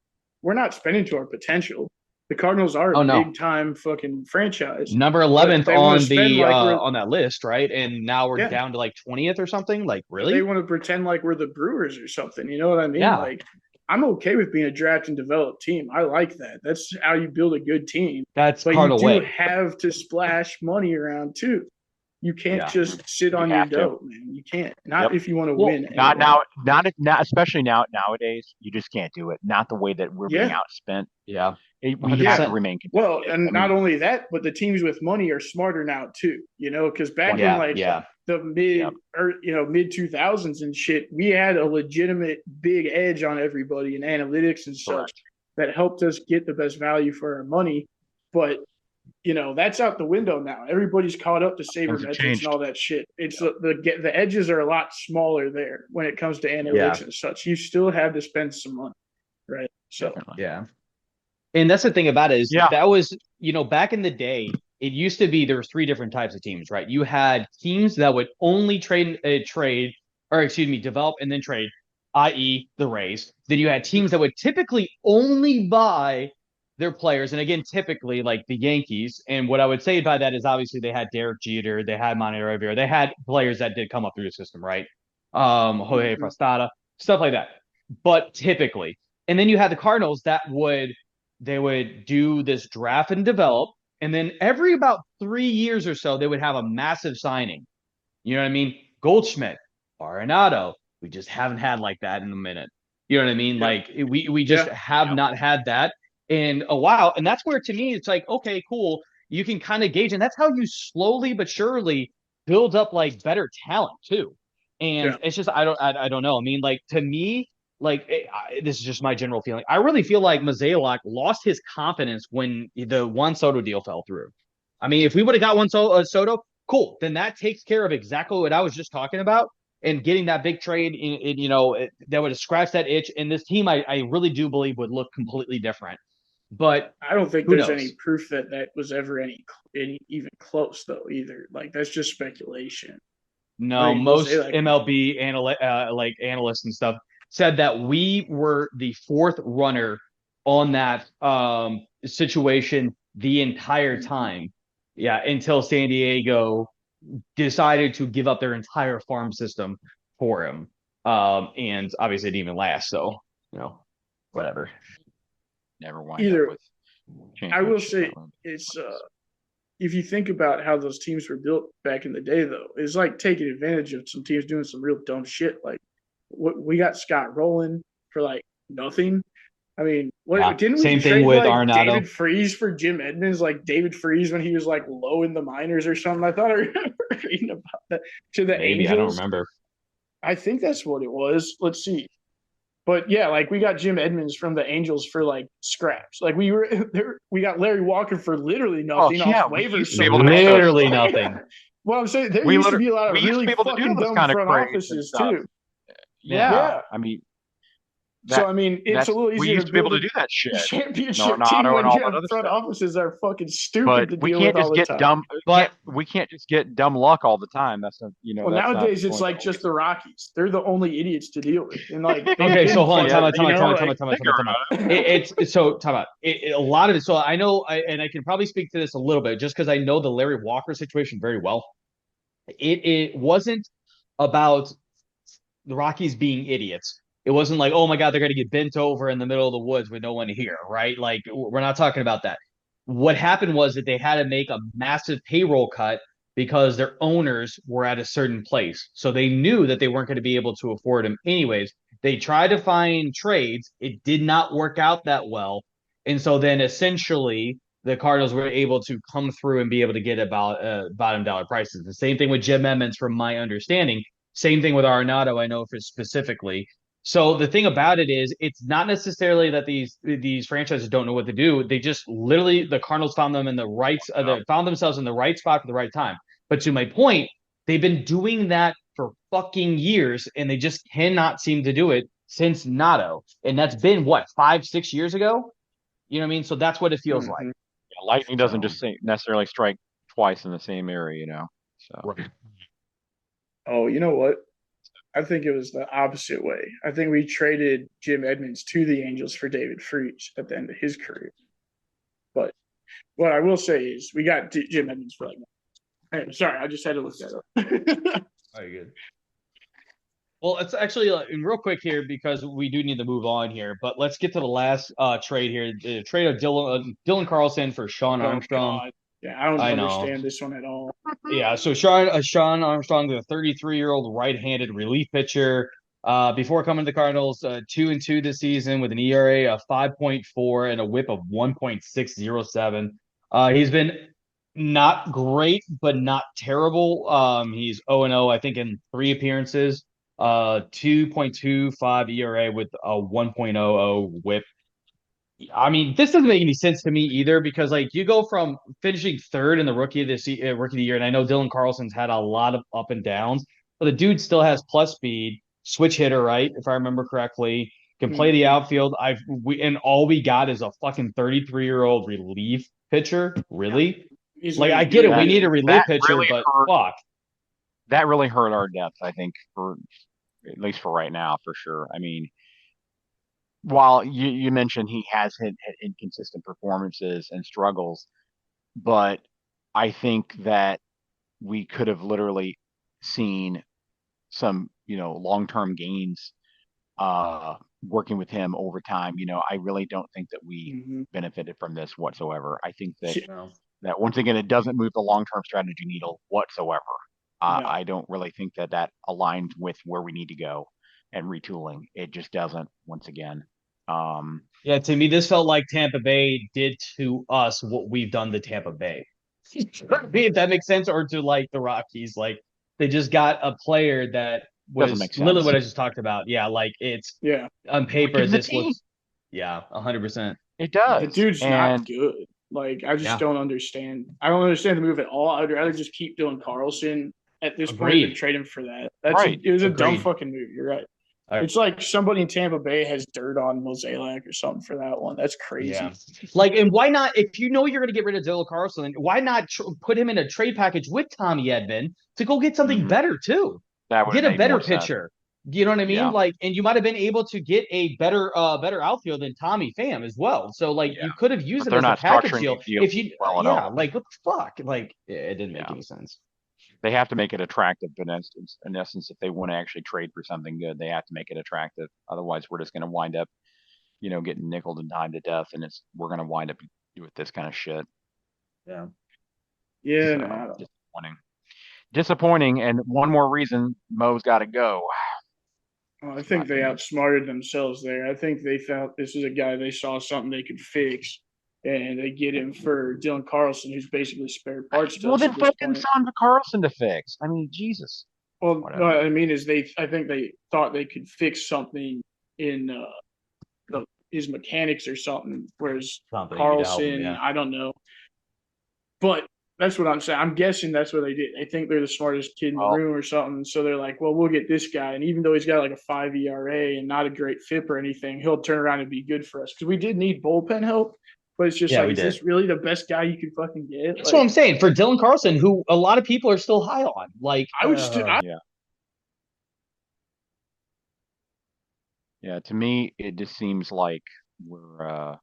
D: we're not spending to our potential. The Cardinals are a big-time fucking franchise.
B: Number 11th on that list, right? And now we're down to like 20th or something. Like, really?
D: They want to pretend like we're the Brewers or something. You know what I mean?
B: Yeah.
D: Like, I'm okay with being a draft and develop team. I like that. That's how you build a good team.
B: That's
D: but
B: part of the way.
D: You do have to splash money around too. You can't just sit on your dough, man. You can't. Not if you want to win.
C: Not now. Not especially nowadays. You just can't do it. Not the way that we're being outspent.
B: Yeah.
C: We have to remain competitive.
D: Well, and not only that, but the teams with money are smarter now too. Because back in the mid 2000s and shit, we had a legitimate big edge on everybody in analytics and such that helped us get the best value for our money. But that's out the window now. Everybody's caught up to sabermetrics and all that shit. It's the edges are a lot smaller there when it comes to analytics and such. You still have to spend some money, right? So
B: yeah. And that's the thing about it is that was, back in the day, it used to be there were 3 different types of teams, right? You had teams that would only develop and then trade, i.e. the Rays. Then you had teams that would typically only buy their players. And again, typically like the Yankees. And what I would say by that is obviously they had Derek Jeter, they had Manny Rivera, they had players that did come up through the system, right? Jorge Postada, stuff like that. But typically, and then you had the Cardinals that would do this draft and develop, and then every about 3 years or so, they would have a massive signing. You know what I mean? Goldschmidt, Arenado. We just haven't had like that in a minute. You know what I mean? Yeah. Like we just have not had that in a while. And that's where, to me, it's like, okay, cool. You can kind of gauge, and that's how you slowly but surely build up like better talent too. And it's just, I don't know. I mean, like, to me, like, this is just my general feeling. I really feel like Mozeliak lost his confidence when the Juan Soto deal fell through. I mean, if we would have got Juan Soto, cool. Then that takes care of exactly what I was just talking about, and getting that big trade that would have scratched that itch. And this team, I really do believe would look completely different. But
D: I don't think there's any proof that was ever any even close, though, either. Like, that's just speculation.
B: No, most MLB analysts and stuff said that we were the 4th runner on that situation the entire time. Yeah, until San Diego decided to give up their entire farm system for him. And obviously it didn't even last. So, whatever.
C: Never wind up with.
D: I will say it's if you think about how those teams were built back in the day, though, it's like taking advantage of some teams doing some real dumb shit. Like, we got Scott Rowland for like nothing. I mean, didn't we
B: same thing with Arenado?
D: David Freese for Jim Edmonds, like David Freese when he was like low in the minors or something. I thought I remember reading about that to the Angels.
B: I don't remember.
D: I think that's what it was. Let's see. But yeah, like, we got Jim Edmonds from the Angels for like scraps. Like, we got Larry Walker for literally nothing off waivers.
B: Literally nothing.
D: Well, I'm saying there used to be a lot of really fucking dumb front offices too.
C: Yeah. I mean,
D: it's a little easier.
C: We used to be able to do that shit.
D: Championship team when front offices are fucking stupid to deal with all the time.
C: But we can't just get dumb luck all the time. That's not,
D: Well, nowadays it's like just the Rockies. They're the only idiots to deal with. And like,
B: okay, so hold on, time out. A lot of it. So I know, and I can probably speak to this a little bit just because I know the Larry Walker situation very well. It wasn't about the Rockies being idiots. It wasn't like, oh my God, they're going to get bent over in the middle of the woods with no one here, right? Like, we're not talking about that. What happened was that they had to make a massive payroll cut because their owners were at a certain place. So they knew that they weren't going to be able to afford him anyways. They tried to find trades. It did not work out that well. And so then essentially the Cardinals were able to come through and be able to get about bottom dollar prices. The same thing with Jim Edmonds, from my understanding. Same thing with Arenado, I know for specifically. So the thing about it is, it's not necessarily that these franchises don't know what to do. They just literally, the Cardinals found them in the right, found themselves in the right spot for the right time. But to my point, they've been doing that for fucking years, and they just cannot seem to do it since Nato. And that's been what, 5-6 years ago? You know what I mean? So that's what it feels like.
C: Yeah, lightning doesn't just necessarily strike twice in the same area, So.
B: Right.
D: Oh, you know what? I think it was the opposite way. I think we traded Jim Edmonds to the Angels for David Freese at the end of his career. But what I will say is we got Jim Edmonds for like, sorry, I just had to look that up.
B: Very good. Well, it's actually real quick here because we do need to move on here. But let's get to the last trade here. The trade of Dylan Carlson for Sean Armstrong.
D: God. Yeah, I don't understand this one at all.
B: Yeah, so Sean Armstrong, the 33-year-old right-handed relief pitcher, before coming to the Cardinals, 2-2 this season with an ERA of 5.4 and a WHIP of 1.607. He's been not great, but not terrible. He's 0-0, I think, in 3 appearances. 2.25 ERA with a 1.00 WHIP. I mean, this doesn't make any sense to me either because like you go from finishing third in the rookie of the year, and I know Dylan Carlson's had a lot of up and downs, but the dude still has plus speed, switch hitter, right? If I remember correctly, can play the outfield. And all we got is a fucking 33-year-old relief pitcher. Really? Like I get it, we need a relief pitcher,
C: really
B: but
C: hurt.
B: fuck.
C: That really hurt our depth, I think, for at least for right now, for sure. I mean, while you mentioned he has had inconsistent performances and struggles, but I think that we could have literally seen some, long-term gains working with him over time. I really don't think that we benefited from this whatsoever. I think that that once again, it doesn't move the long-term strategy needle whatsoever. I don't really think that aligns with where we need to go and retooling. It just doesn't, once again.
B: Yeah, to me, this felt like Tampa Bay did to us what we've done to Tampa Bay. If that makes sense, or to like the Rockies, like they just got a player that was literally what I just talked about. Yeah, like it's on paper this looks 100%.
C: It does.
D: The dude's not good. Like I just don't understand. I don't understand the move at all. I'd rather just keep Dylan Carlson at this point than trade him for that. It was a dumb fucking move. You're right. It's like somebody in Tampa Bay has dirt on Mozeliak or something for that one. That's crazy.
B: Yeah. Like, and why not? If you know you're going to get rid of Dylan Carlson, why not put him in a trade package with Tommy Edman to go get something better too? Get a better pitcher. You know what I mean? Yeah. Like, and you might have been able to get a better outfield than Tommy Pham as well. So, like, you could have used it as a package deal. If you, like, what the fuck? Like, it didn't make any sense.
C: They have to make it attractive, but in essence, if they want to actually trade for something good, they have to make it attractive. Otherwise, we're just going to wind up, getting nickeled and dimed to death, and we're going to wind up with this kind of shit.
D: Yeah.
C: So, disappointing. And one more reason Mo's got to go.
D: Well, I think they outsmarted themselves there. I think they thought this is a guy they saw something they could fix. And they get him for Dylan Carlson, who's basically spare parts.
C: Well, then fucking sign for Carlson to fix. I mean, Jesus.
D: Well, no, I mean is I think they thought they could fix something in his mechanics or something, whereas Carlson, I don't know. But that's what I'm saying. I'm guessing that's what they did. They think they're the smartest kid in the room or something. So they're like, well, we'll get this guy. And even though he's got like a 5 ERA and not a great FIP or anything, he'll turn around and be good for us. Because we did need bullpen help. But it's just is this really the best guy you could fucking get?
B: That's what I'm saying. For Dylan Carlson, who a lot of people are still high on. Like,
D: I would still.
C: Yeah, to me, it just seems like we're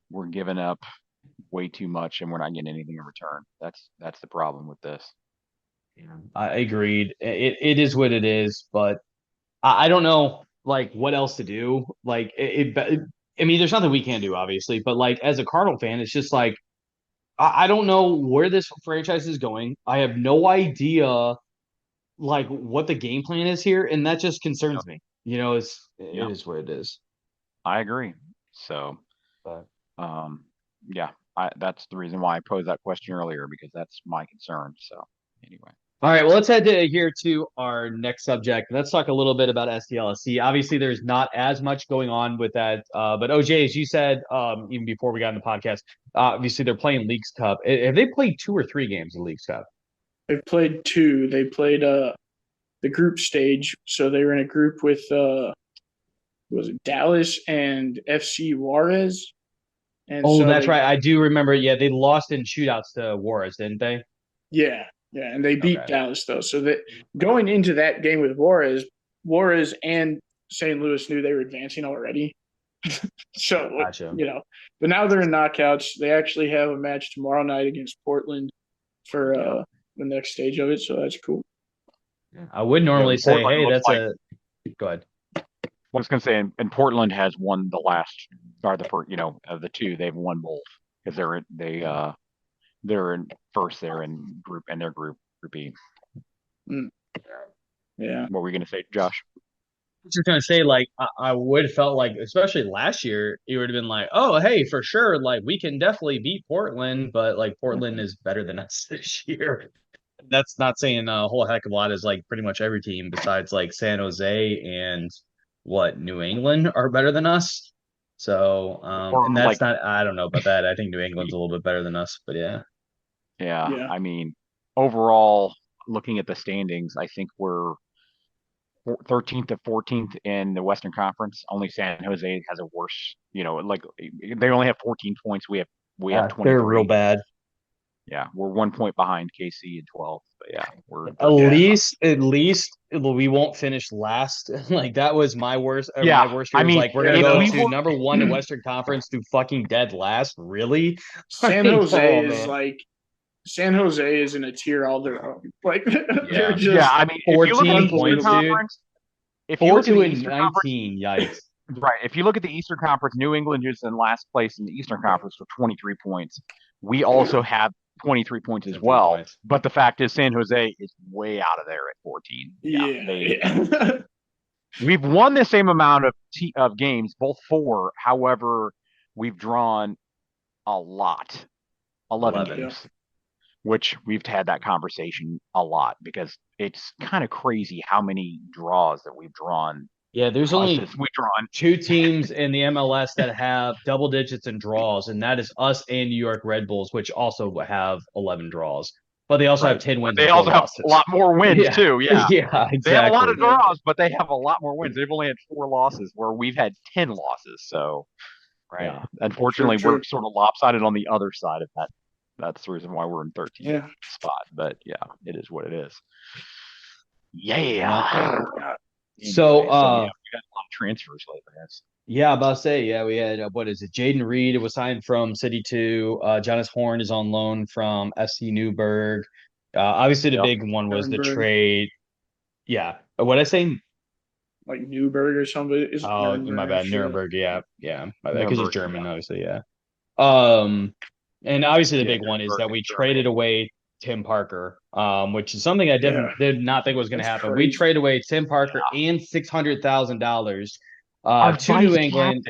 C: we're giving up way too much and we're not getting anything in return. That's the problem with this.
B: Yeah, I agreed. It is what it is, but I don't know like what else to do. Like I mean, there's nothing we can do, obviously, but like as a Cardinal fan, it's just like I don't know where this franchise is going. I have no idea like what the game plan is here, and that just concerns me. It is what it is.
C: I agree. So, that's the reason why I posed that question earlier, because that's my concern. So, anyway.
B: All right, well, let's head here to our next subject. Let's talk a little bit about STLSC. Obviously, there's not as much going on with that, but OJ, as you said, even before we got in the podcast, obviously they're playing Leagues Cup. Have they played 2 or 3 games in Leagues Cup?
D: They've played 2. They played the group stage, so they were in a group with was it Dallas and FC Juarez. And
B: that's right. I do remember. Yeah, they lost in shootouts to Juarez, didn't they?
D: Yeah. Yeah, and they beat Dallas, though. So that going into that game with Juarez and St. Louis knew they were advancing already. So,
B: gotcha.
D: But now they're in knockouts. They actually have a match tomorrow night against Portland for the next stage of it, so that's cool.
B: I would normally say, hey, that's go ahead.
C: I was going to say, and Portland has won the last, or the first, of the 2, they've won both because they're in first there in their group B.
D: Yeah.
C: What were we going to say, Josh?
B: I was just going to say, like, I would have felt like, especially last year, it would have been like, oh, hey, for sure, like, we can definitely beat Portland, but, like, Portland is better than us this year. That's not saying a whole heck of a lot, as, like, pretty much every team besides, like, San Jose and New England are better than us. So, and that's not, I don't know about that. I think New England's a little bit better than us, but yeah.
C: Yeah. I mean, overall, looking at the standings, I think we're 13th to 14th in the Western Conference. Only San Jose has a worse, like they only have 14 points. We have 23.
B: They're real bad.
C: Yeah, we're 1 point behind KC in 12th. But yeah, we're
B: at least we won't finish last. Like that was my worst.
C: Yeah,
B: my worst year was like we're gonna go to number 1 in Western Conference to fucking dead last. Really?
D: San Jose is like San Jose is in a tier all their own. Like they're just
C: I mean, if you look at the Eastern Conference,
B: if you look at the Eastern 19, yikes.
C: Right. If you look at the Eastern Conference, New England is in last place in the Eastern Conference with 23 points. We also have 23 points as well. But the fact is, San Jose is way out of there at 14.
D: Yeah.
C: We've won the same amount of games, both 4. However, we've drawn a lot, 11 games, which we've had that conversation a lot because it's kind of crazy how many draws that we've drawn.
B: Yeah, there's only 2 teams in the MLS that have double digits in draws, and that is us and New York Red Bulls, which also have 11 draws. But they also have 10 wins.
C: They also have a lot more wins too. Yeah,
B: exactly.
C: They have a lot of draws, but they have a lot more wins. They've only had 4 losses, where we've had 10 losses. So, yeah. Unfortunately, we're sort of lopsided on the other side of that. That's the reason why we're in 13th spot. But yeah, it is what it is. Yeah.
B: So,
C: we had a lot of transfers lately.
B: Yeah, about to say, we had what is it? Jaden Reed was signed from City 2. Jonas Horn is on loan from SC Newburgh. Obviously, the big one was the trade. Yeah, what I say?
D: Like Newburgh or something.
B: Oh, my bad, Nuremberg. Yeah, my bad, because it's German, obviously. Yeah. And obviously the big one is that we traded away Tim Parker, which is something I did not think was going to happen. We traded away Tim Parker and $600,000 to New England.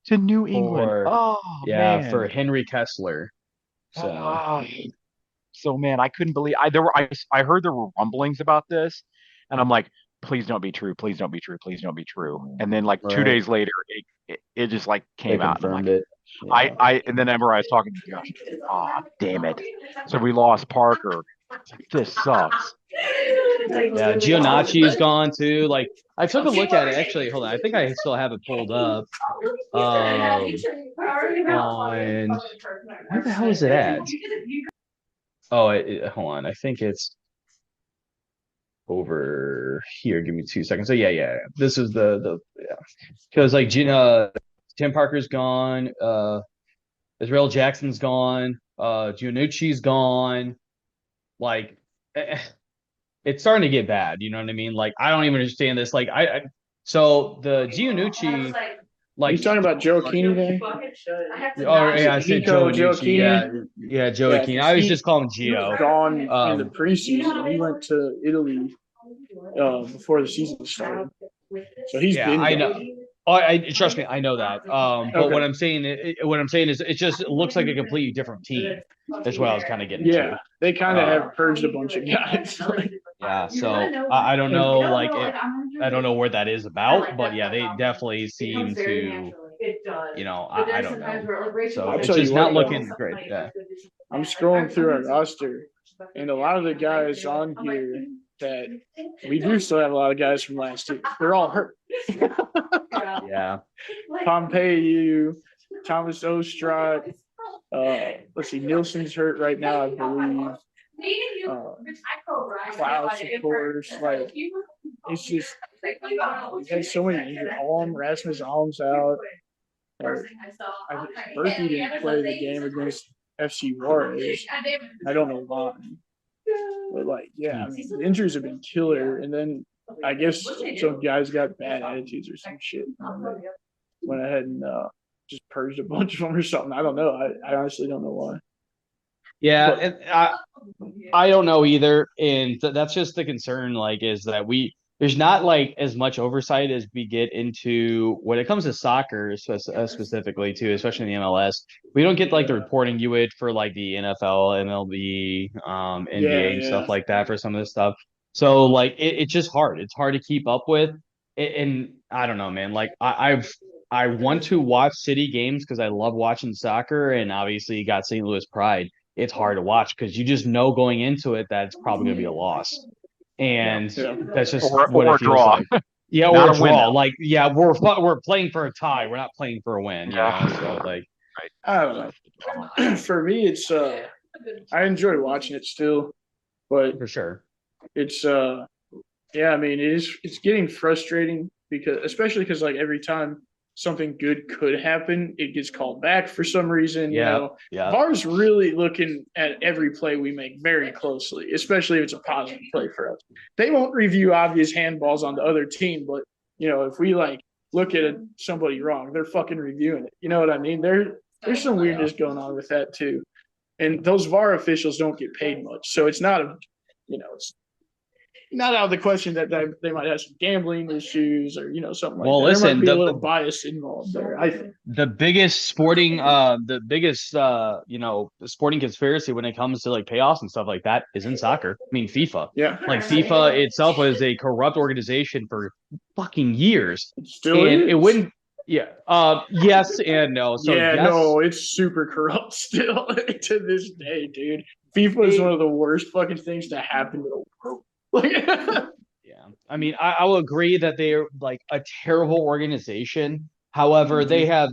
C: To New England.
B: For Henry Kessler.
C: So man, I couldn't believe I heard there were rumblings about this, and I'm like, please don't be true, please don't be true, please don't be true. And then like 2 days later, it just like came out.
B: Confirmed it.
C: Yeah. And then I was talking to Josh. Damn it! So we lost Parker. This sucks.
B: Yeah, Gionacci's gone too. Like I took a look at it. Actually, hold on. I think I still have it pulled up. On where the hell is it at? Oh, hold on. I think it's over here. Give me 2 seconds. So yeah. This is the because like Tim Parker's gone. Israel Jackson's gone. Giannucci's gone. Like, it's starting to get bad. You know what I mean? Like, I don't even understand this. Like, so the Giannucci, like,
D: you talking about Joe Keeney there?
B: I said Joe Keeney. Yeah, Joe Keeney. I was just calling Gio.
D: Gone in the preseason. He went to Italy before the season started. So he's been.
B: I know. Trust me, I know that. But what I'm saying is, it just looks like a completely different team. As well as kind of getting.
D: Yeah, they kind of have purged a bunch of guys.
B: Yeah, so I don't know, like I don't know where that is about, but yeah, they definitely seem to, I don't know. So it's just not looking great. Yeah.
D: I'm scrolling through our roster, and a lot of the guys on here that we do still have a lot of guys from last year. They're all hurt.
B: Yeah.
D: Pompeu, Thomas Ostrad. Let's see, Nielsen's hurt right now, I believe. Klaus, of course. Like, it's just, we've had so many injuries. Rasmus Alm's out. Berkey didn't play the game against FC Juarez. I don't know why. But, like, yeah, I mean, the injuries have been killer. And then I guess some guys got bad attitudes or some shit. Went ahead and just purged a bunch of them or something. I don't know. I honestly don't know why.
B: Yeah, and I don't know either. And that's just the concern, like, is that there's not like as much oversight as we get into when it comes to soccer specifically too, especially in the MLS. We don't get like the reporting you would for like the NFL, MLB, NBA and stuff like that for some of this stuff. So like it's just hard. It's hard to keep up with. and I don't know, man. Like I want to watch City games because I love watching soccer, and obviously you got St. Louis pride. It's hard to watch because you just know going into it that it's probably going to be a loss, and that's just what it
C: a
B: feels
C: draw.
B: like. Yeah, or
C: Not
B: a
C: a win,
B: draw.
C: though.
B: Like, yeah, we're playing for a tie. We're not playing for a win.
C: Yeah.
B: You know, so like,
D: I don't know. For me, it's I enjoy watching it still, but
B: for sure.
D: it's yeah, I mean it's getting frustrating because especially because like every time something good could happen, it gets called back for some reason.
B: Yeah.
D: VAR's really looking at every play we make very closely, especially if it's a positive play for us. They won't review obvious handballs on the other team, but if we like look at somebody wrong, they're fucking reviewing it. You know what I mean? There's some weirdness going on with that too. And those VAR officials don't get paid much. So it's not it's not out of the question that they might have some gambling issues or something like that.
B: Listen,
D: there might be a little bias involved there. I think
B: the biggest sporting sporting conspiracy when it comes to like payoffs and stuff like that is in soccer. I mean FIFA.
D: Yeah.
B: Like FIFA itself was a corrupt organization for fucking years.
D: Still
B: and
D: is.
B: It wouldn't. Yeah. Yes and no. So
D: yeah,
B: yes,
D: no, it's super corrupt still to this day, dude. FIFA is one of the worst fucking things to happen to the world.
B: Yeah, I mean, I will agree that they are like a terrible organization. However, they have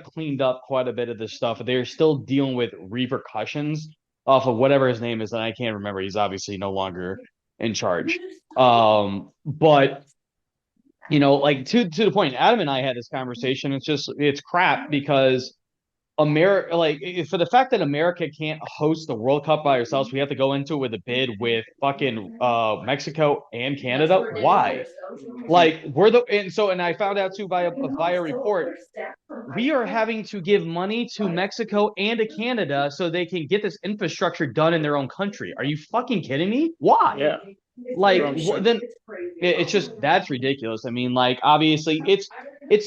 B: cleaned up quite a bit of this stuff. They're still dealing with repercussions off of whatever his name is, and I can't remember. He's obviously no longer in charge. But like to the point, Adam and I had this conversation. It's crap because America, like for the fact that America can't host the World Cup by ourselves, we have to go into it with a bid with fucking Mexico and Canada. Why? Like and I found out too via a report, we are having to give money to Mexico and to Canada so they can get this infrastructure done in their own country. Are you fucking kidding me? Why?
D: Yeah.
B: Like then it's just that's ridiculous. I mean, like obviously it's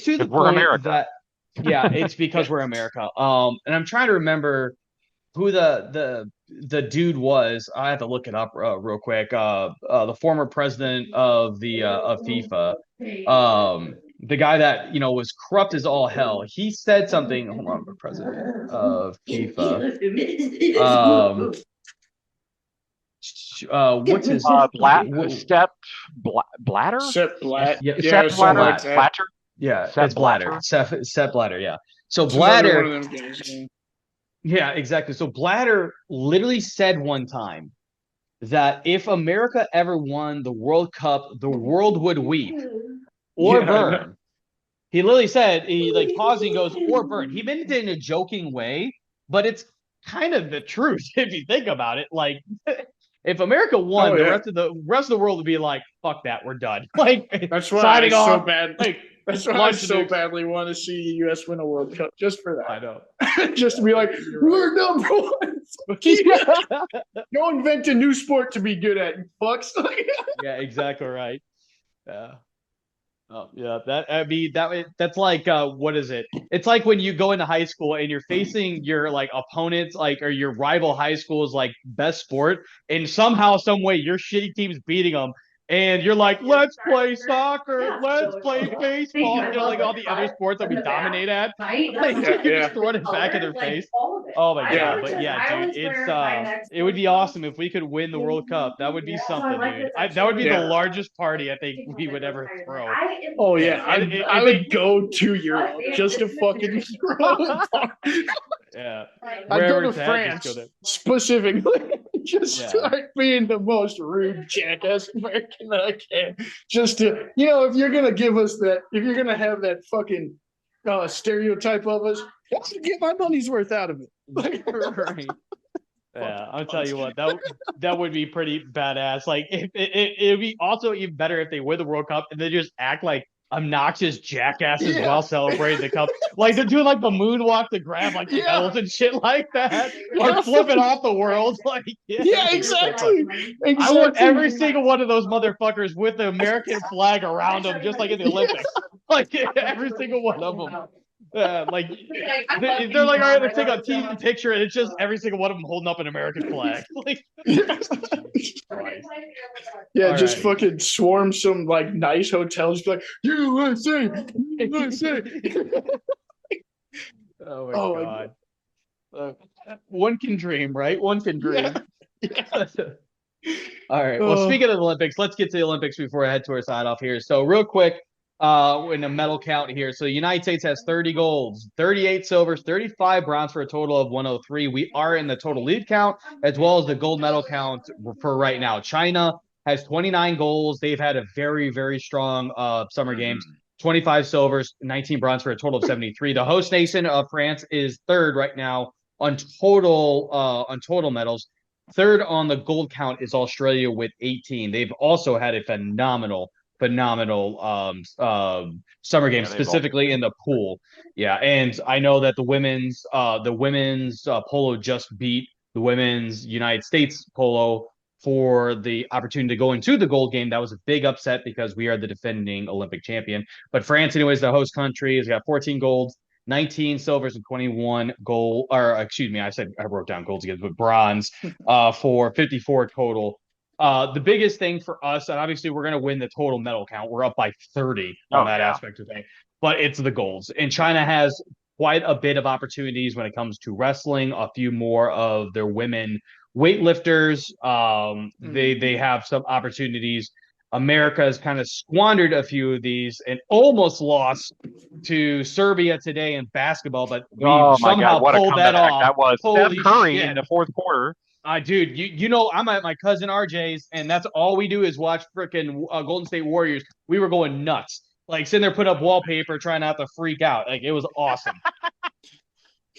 B: to the point
C: America.
B: that. Yeah, it's because we're America. And I'm trying to remember who the dude was. I have to look it up real quick. The former president of FIFA. The guy that was corrupt as all hell. He said something. Hold on, the president of FIFA. What's his
C: Blatter?
D: Sepp Blatter.
B: Yeah,
C: Sepp Blatter.
B: Yeah,
C: Sepp
B: it's Blatter. Sepp Blatter, yeah. So Blatter. Yeah, exactly. So Blatter literally said one time that if America ever won the World Cup, the world would weep or burn. He literally said, he like paused and goes, or burn. He meant it in a joking way, but it's kind of the truth if you think about it. Like if America won, the rest of the world would be like, fuck that, we're done. Like
D: that's why I so bad. Like that's why I so badly want to see the U.S. win a World Cup, just for that.
B: I know.
D: Just to be like, we're number one. Go invent a new sport to be good at, you fucks.
B: Yeah, exactly right. Yeah. Oh, yeah. That's like what is it? It's like when you go into high school and you're facing your like opponents, like or your rival high school's like best sport, and somehow, some way, your shitty team's beating them. And you're like, let's play soccer, let's play baseball, like all the other sports that we dominate at. Like, you just throw it back in their face. Oh my god! But yeah, dude, it would be awesome if we could win the World Cup. That would be something, dude. That would be the largest party I think we would ever throw.
D: Oh yeah, I would go to Europe just to fucking throw a party.
B: Yeah,
D: I'd go to France specifically. Just start being the most rude jackass American that I can. Just to, if you're going to give us that, if you're going to have that fucking stereotype of us, I have to get my money's worth out of it.
B: Right. Yeah, I'll tell you what, that would be pretty badass. Like, it would be also even better if they win the World Cup and they just act like obnoxious jackasses while celebrating the cup. Like they're doing like the moonwalk to grab like the medals and shit like that. Or flipping off the world. Like
D: exactly.
B: I want every single one of those motherfuckers with the American flag around them, just like in the Olympics. Like every single one of them. Like they're like, all right, let's take a team picture, and it's just every single one of them holding up an American flag. Like,
D: yeah, just fucking swarm some like nice hotels, be like USA, USA.
B: Oh my god. One can dream, right? One can dream. Yeah. All right. Well, speaking of the Olympics, let's get to the Olympics before I head to our sign off here. So real quick, in a medal count here. So the United States has 30 golds, 38 silvers, 35 bronze for a total of 103. We are in the total lead count as well as the gold medal count for right now. China has 29 golds. They've had a very, very strong summer games. 25 silvers, 19 bronze for a total of 73. The host nation of France is third right now on total medals. Third on the gold count is Australia with 18. They've also had a phenomenal summer game, specifically in the pool. Yeah, and I know that the women's polo just beat the women's United States polo for the opportunity to go into the gold game. That was a big upset because we are the defending Olympic champion. But France, anyways, the host country, has got 14 golds, 19 silvers, and 21 gold. Or excuse me, I wrote down golds again, but bronze for 54 total. The biggest thing for us, and obviously we're going to win the total medal count. We're up by 30 on that aspect of things, but it's the golds. And China has quite a bit of opportunities when it comes to wrestling. A few more of their women weightlifters. They have some opportunities. America has kind of squandered a few of these and almost lost to Serbia today in basketball, but we somehow pulled that off.
C: That was Steph Curry in the fourth quarter.
B: Dude, you know, I'm at my cousin RJ's, and that's all we do is watch freaking Golden State Warriors. We were going nuts, like sitting there putting up wallpaper, trying not to freak out. Like it was awesome.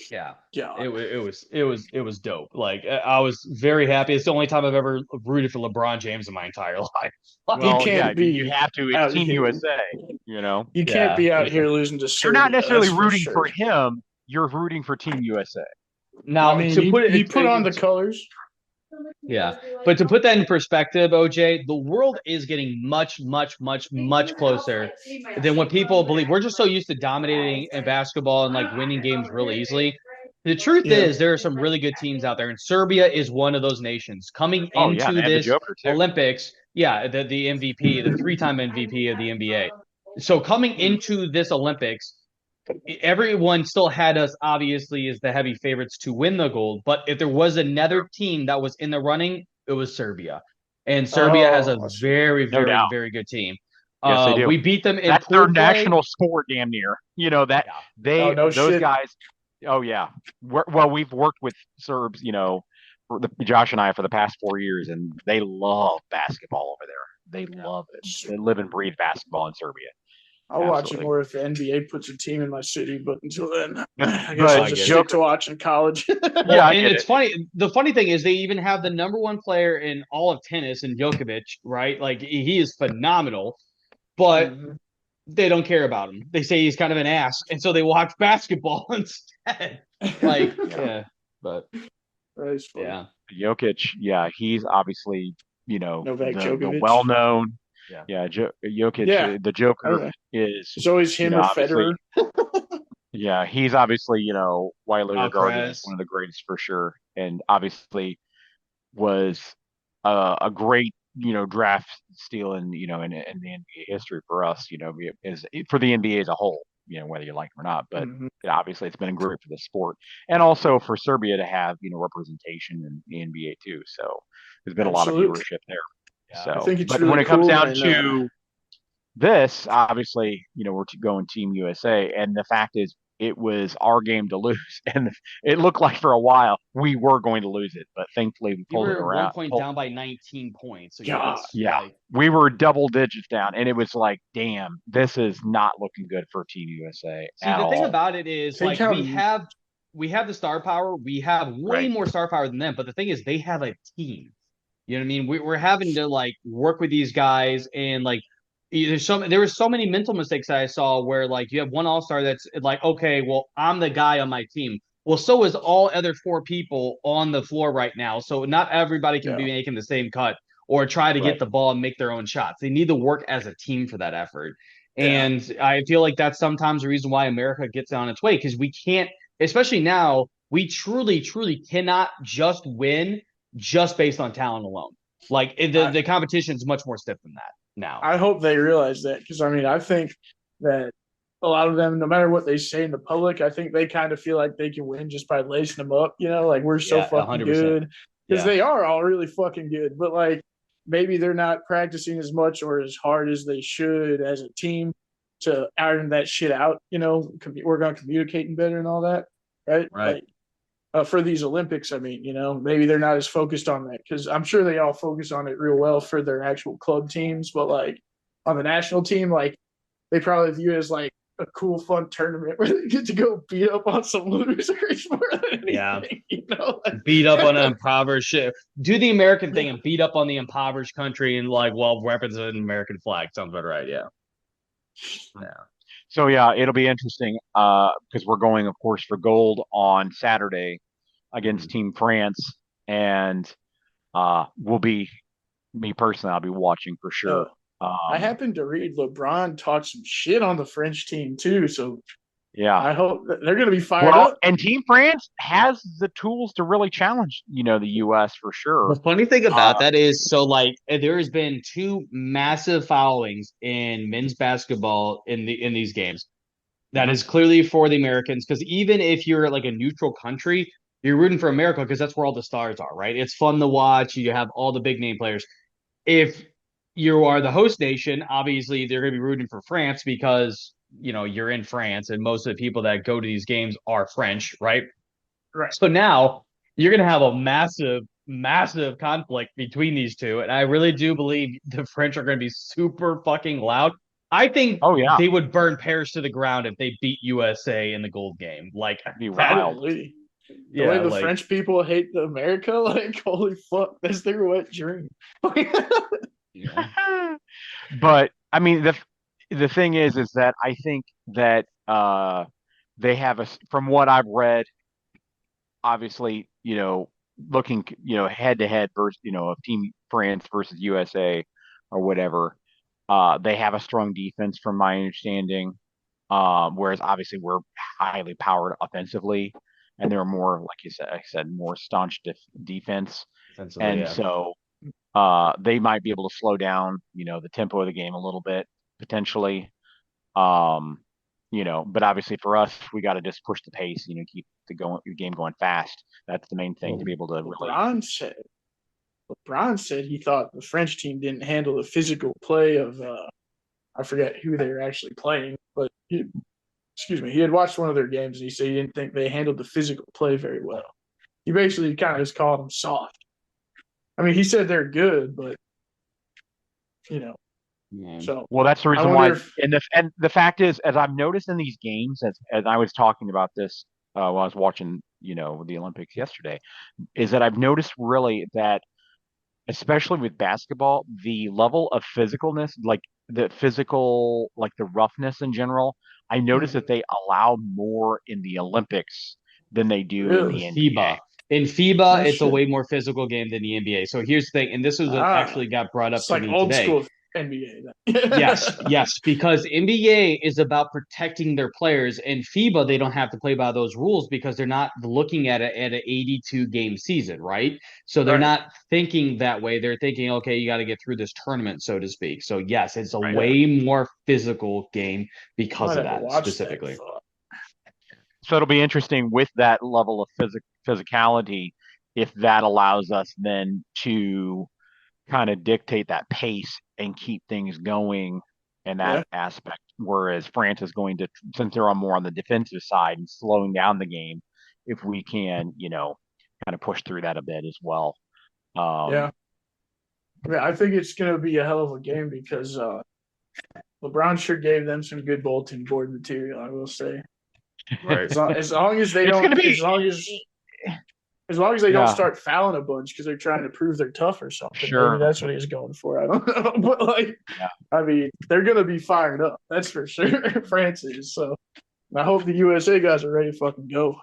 B: Yeah. It was dope. Like I was very happy. It's the only time I've ever rooted for LeBron James in my entire life.
C: Well, you have to. It's Team USA. You know,
D: you can't be out here losing to Serbia.
C: You're not necessarily rooting for him. You're rooting for Team USA.
B: Now,
D: he put on the colors.
B: Yeah, but to put that in perspective, OJ, the world is getting much, much, much, much closer than what people believe. We're just so used to dominating in basketball and like winning games really easily. The truth is, there are some really good teams out there, and Serbia is one of those nations coming into this Olympics. Yeah, the MVP, the three-time MVP of the NBA. So coming into this Olympics, everyone still had us obviously as the heavy favorites to win the gold, but if there was another team that was in the running, it was Serbia, and Serbia has a very, very, very good team.
C: Yes, they do.
B: We beat them in
C: that's their national sport, damn near. You know that those guys. Oh yeah. We've worked with Serbs, you know, Josh and I for the past 4 years, and they love basketball over there. They love it. They live and breathe basketball in Serbia.
D: I'll watch it more if the NBA puts a team in my city, but until then, I guess I'll just stick to watching college.
B: And it's funny. The funny thing is they even have the number one player in all of tennis in Djokovic, right? Like he is phenomenal, but they don't care about him. They say he's kind of an ass, and so they watch basketball instead. Like, but
C: Jokic, he's obviously, you know, the well-known. Jokic, the Joker is.
D: It's always him or Federer.
C: Yeah, he's obviously, you know, widely regarded as one of the greatest for sure, and obviously was a great, you know, draft steal in the NBA history for us. You know, is for the NBA as a whole. You know, whether you like him or not, but obviously it's been great for the sport, and also for Serbia to have, you know, representation in the NBA too. So there's been a lot of viewership there. Yeah. So, but really when it comes down to this, obviously, you know, we're going Team USA, and the fact is, it was our game to lose, and it looked like for a while we were going to lose it, but thankfully we pulled it around.
B: 1 point down by 19 points.
C: So we were double digits down, and it was like, damn, this is not looking good for Team USA.
B: See, the thing about it is, like, we have the star power, we have way more star power than them, but the thing is, they have a team. You know what I mean? We're having to like work with these guys, and like there were so many mental mistakes that I saw where like you have one all-star that's like, okay, well, I'm the guy on my team. Well, so is all other 4 people on the floor right now. So not everybody can be making the same cut or try to get the ball and make their own shots. They need to work as a team for that effort. And I feel like that's sometimes the reason why America gets on its way, because we can't, especially now, we truly, truly cannot just win just based on talent alone. Like the competition is much more stiff than that now.
D: I hope they realize that, because I think that a lot of them, no matter what they say in the public, I think they kind of feel like they can win just by lacing them up. Like we're so fucking 100%. Good, because they are all really fucking good. But like maybe they're not practicing as much or as hard as they should as a team to iron that shit out. Work on communicating better and all that, right?
B: Right.
D: Like, for these Olympics, maybe they're not as focused on that, because I'm sure they all focus on it real well for their actual club teams, but like on the national team, like they probably view it as like a cool, fun tournament where they get to go beat up on some losers more than anything.
B: Beat up on an impoverished shit. Do the American thing and beat up on the impoverished country and like, well, represent an American flag. Sounds about right. Yeah.
C: So yeah, it'll be interesting because we're going, of course, for gold on Saturday against Team France, and we'll be, me personally, I'll be watching for sure.
D: I happened to read LeBron talk some shit on the French team too, so
C: yeah,
D: I hope that they're going to be fired up.
C: And Team France has the tools to really challenge, the U.S. for sure.
B: The funny thing about that is, so like there has been 2 massive foulings in men's basketball in these games. That is clearly for the Americans, because even if you're like a neutral country, you're rooting for America because that's where all the stars are, right? It's fun to watch. You have all the big name players. If you are the host nation, obviously they're going to be rooting for France because you're in France, and most of the people that go to these games are French, right?
D: Right.
B: So now you're going to have a massive, massive conflict between these two, and I really do believe the French are going to be super fucking loud. I think they would burn Paris to the ground if they beat USA in the gold game. Like,
C: that'd be wild.
D: The way the French people hate America, like, holy fuck, that's their wet dream.
C: But I mean, the thing is that I think that they have from what I've read, obviously, looking, head to head versus, of Team France versus USA or whatever. They have a strong defense, from my understanding, whereas obviously we're highly powered offensively, and they're more, like I said, more staunch defense. And so they might be able to slow down, the tempo of the game a little bit potentially. But obviously for us, we got to just push the pace, keep the game going fast. That's the main thing to be able to really.
D: LeBron said he thought the French team didn't handle the physical play of I forget who they were actually playing, but he had watched one of their games and he said he didn't think they handled the physical play very well. He basically kind of just called them soft. I mean, he said they're good, but so
C: well, that's the reason why. And the fact is, as I've noticed in these games, as I was talking about this while I was watching, the Olympics yesterday, is that I've noticed really that, especially with basketball, the level of physicalness, like the roughness in general, I noticed that they allow more in the Olympics than they do in the NBA.
B: In FIBA, it's a way more physical game than the NBA. So here's the thing, and this was actually got brought up to me
D: old
B: today.
D: School NBA.
B: yes, because NBA is about protecting their players, and FIBA they don't have to play by those rules because they're not looking at it at an 82 game season, right? So they're not thinking that way. They're thinking, okay, you got to get through this tournament, so to speak. So yes, it's a way more physical game because of that specifically.
C: So it'll be interesting with that level of physicality, if that allows us then to kind of dictate that pace and keep things going in that aspect. Whereas France is going to, since they're more on the defensive side and slowing down the game, if we can, kind of push through that a bit as well.
D: I think it's going to be a hell of a game because LeBron sure gave them some good bulletin board material, I will say.
B: Right.
D: As long as they don't, as long as they don't start fouling a bunch because they're trying to prove they're tough or something.
C: Sure.
D: Maybe that's what he's going for. I don't know. But I mean, they're going to be fired up. That's for sure. France is. So I hope the USA guys are ready to fucking go.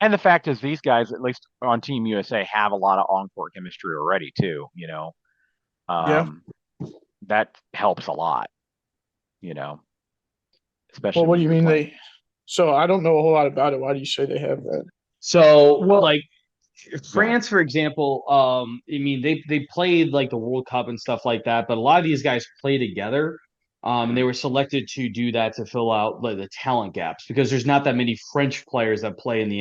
C: And the fact is, these guys, at least on Team USA, have a lot of on-court chemistry already, too. That helps a lot. especially.
D: Well, what do you mean So I don't know a whole lot about it. Why do you say they have that?
B: So, like France, for example, I mean, they played like the World Cup and stuff like that, but a lot of these guys play together. And they were selected to do that to fill out like the talent gaps because there's not that many French players that play in the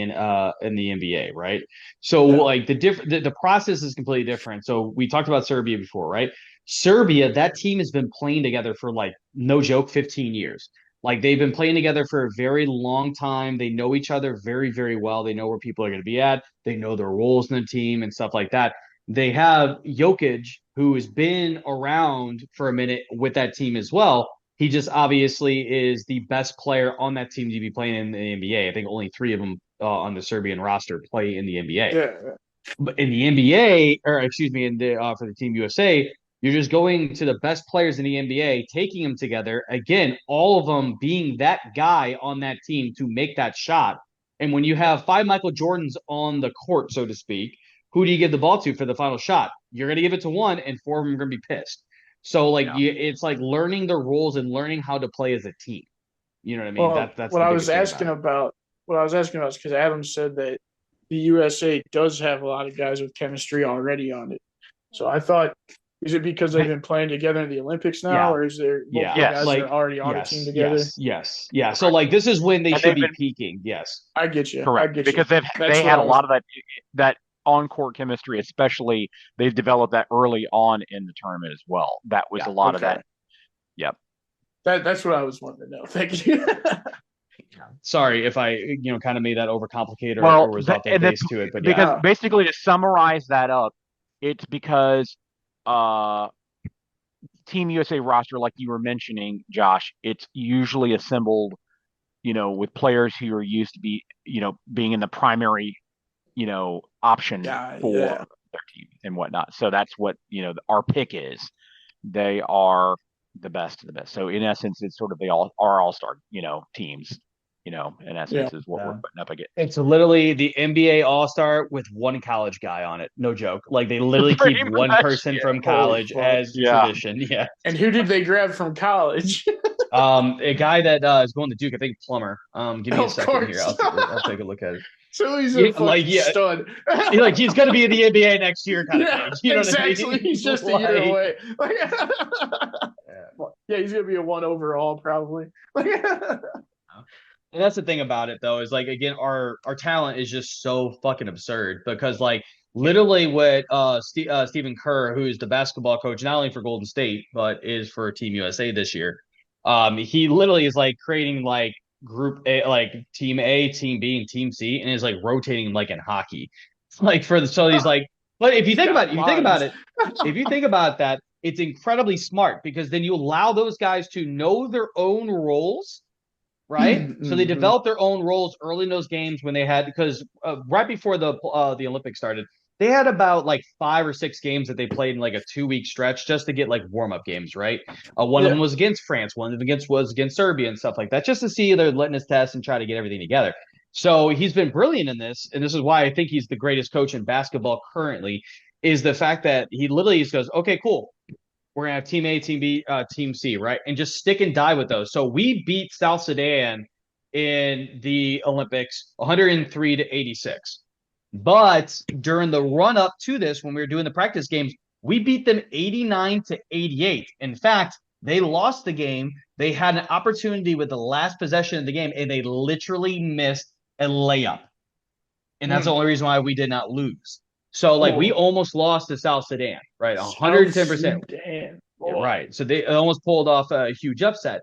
B: NBA, right? So like the process is completely different. So we talked about Serbia before, right? Serbia, that team has been playing together for like no joke, 15 years. Like they've been playing together for a very long time. They know each other very, very well. They know where people are going to be at. They know their roles in the team and stuff like that. They have Jokic, who has been around for a minute with that team as well. He just obviously is the best player on that team to be playing in the NBA. I think only 3 of them on the Serbian roster play in the NBA.
D: Yeah.
B: But in the NBA, or excuse me, for the Team USA, you're just going to the best players in the NBA, taking them together. Again, all of them being that guy on that team to make that shot. And when you have 5 Michael Jordans on the court, so to speak, who do you give the ball to for the final shot? You're going to give it to one, and 4 of them are going to be pissed. So, like, it's like learning the rules and learning how to play as a team. You know what I mean?
D: Well,
B: That's
D: what I was asking about. What I was asking about is because Adam said that the USA does have a lot of guys with chemistry already on it. So I thought, is it because they've been playing together in the Olympics now, or is there multiple guys that are already on a team together?
B: Yes. So like this is when they should be peaking. Yes,
D: I get you.
C: Correct.
D: I get
C: because
D: you.
C: they had a lot of that on-court chemistry, especially they've developed that early on in the tournament as well. That was a lot of that. Yep.
D: That's what I was wanting to know. Thank you.
B: Sorry if I kind of made that overcomplicated
C: or
B: was off the base to it, but
C: because basically to summarize that up, it's because Team USA roster, like you were mentioning, Josh, it's usually assembled, with players who are used to being in the primary, option for their team and whatnot. So that's what, our pick is. They are the best of the best. So in essence, it's sort of our all-star, teams, in essence is what we're putting up against.
B: It's literally the NBA All-Star with one college guy on it. No joke. Like they literally keep one person from college as tradition. Yeah.
D: And who did they grab from college?
B: A guy that is going to Duke, I think Plummer. Give me a second here. I'll take a look at it.
D: So he's a stud.
B: He's going to be in the NBA next year, kind of thing. You know
D: exactly.
B: What I mean?
D: He's just a year away. He's going to be a 1 overall probably.
B: And that's the thing about it, though, is like again, our talent is just so fucking absurd because like literally what Stephen Kerr, who is the basketball coach not only for Golden State but is for Team USA this year, he literally is like creating like Group A, like Team A, Team B, and Team C, and is like rotating like in hockey, like so he's like. But if you think about that, it's incredibly smart because then you allow those guys to know their own roles. Right, so they developed their own roles early in those games when they had because right before the Olympics started, they had about like 5 or 6 games that they played in like a 2-week stretch just to get like warm up games. Right, one of them was against France, one of them was against Serbia and stuff like that, just to see their litmus test and try to get everything together. So he's been brilliant in this, and this is why I think he's the greatest coach in basketball currently. Is the fact that he literally just goes, okay, cool. We're gonna have Team A, Team B, Team C, right? And just stick and die with those. So we beat South Sudan in the Olympics 103 to 86. But during the run up to this, when we were doing the practice games, we beat them 89 to 88. In fact, they lost the game. They had an opportunity with the last possession of the game, and they literally missed a layup. And that's the only reason why we did not lose. So, like, we almost lost to South Sudan, right? 110%. Right. So they almost pulled off a huge upset.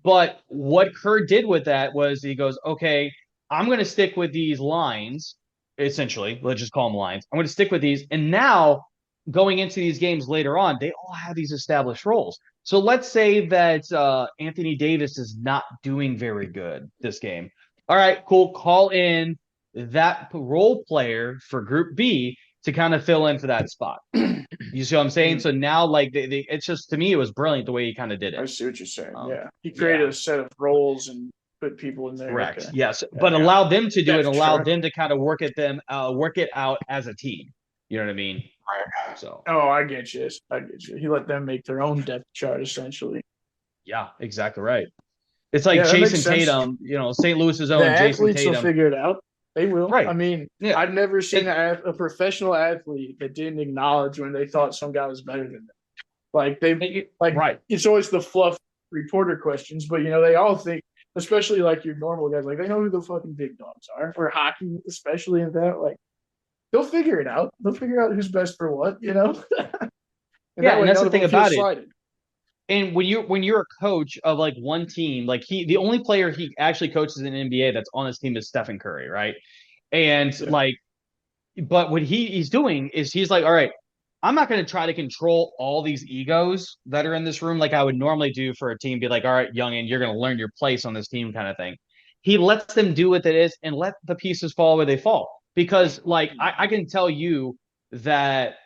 B: But what Kerr did with that was he goes, okay, I'm going to stick with these lines, essentially. Let's just call them lines. I'm going to stick with these. And now, going into these games later on, they all have these established roles. So let's say that Anthony Davis is not doing very good this game. All right, cool. Call in that role player for Group B to kind of fill in for that spot. You see what I'm saying? So now, like, it's just, to me, it was brilliant the way he kind of did it.
D: I see what you're saying. He created a set of roles and put people in there.
B: Correct. Okay. Yes, but allowed them to do it. Allowed them to kind of work it out as a team. You know what I mean?
D: Right. So. Oh, I get you. He let them make their own depth chart essentially.
B: Yeah, exactly right. It's like Jason Tatum, St. Louis's own
D: the
B: Jason
D: athletes
B: Tatum.
D: will figure it out. They will.
B: Right.
D: I mean, I've never seen a professional athlete that didn't acknowledge when they thought some guy was better than them. Like
B: right.
D: It's always the fluff reporter questions, but they all think, especially like your normal guys, like they know who the fucking big dogs are. Or hockey, especially in that, like they'll figure it out. They'll figure out who's best for what, and
B: and that's the thing about it. And when you're a coach of like one team, like the only player he actually coaches in the NBA that's on his team is Stephen Curry, right? And but what he's doing is he's like, all right, I'm not going to try to control all these egos that are in this room like I would normally do for a team. Be like, all right, youngin, you're going to learn your place on this team, kind of thing. He lets them do what it is and let the pieces fall where they fall. Because like I can tell you that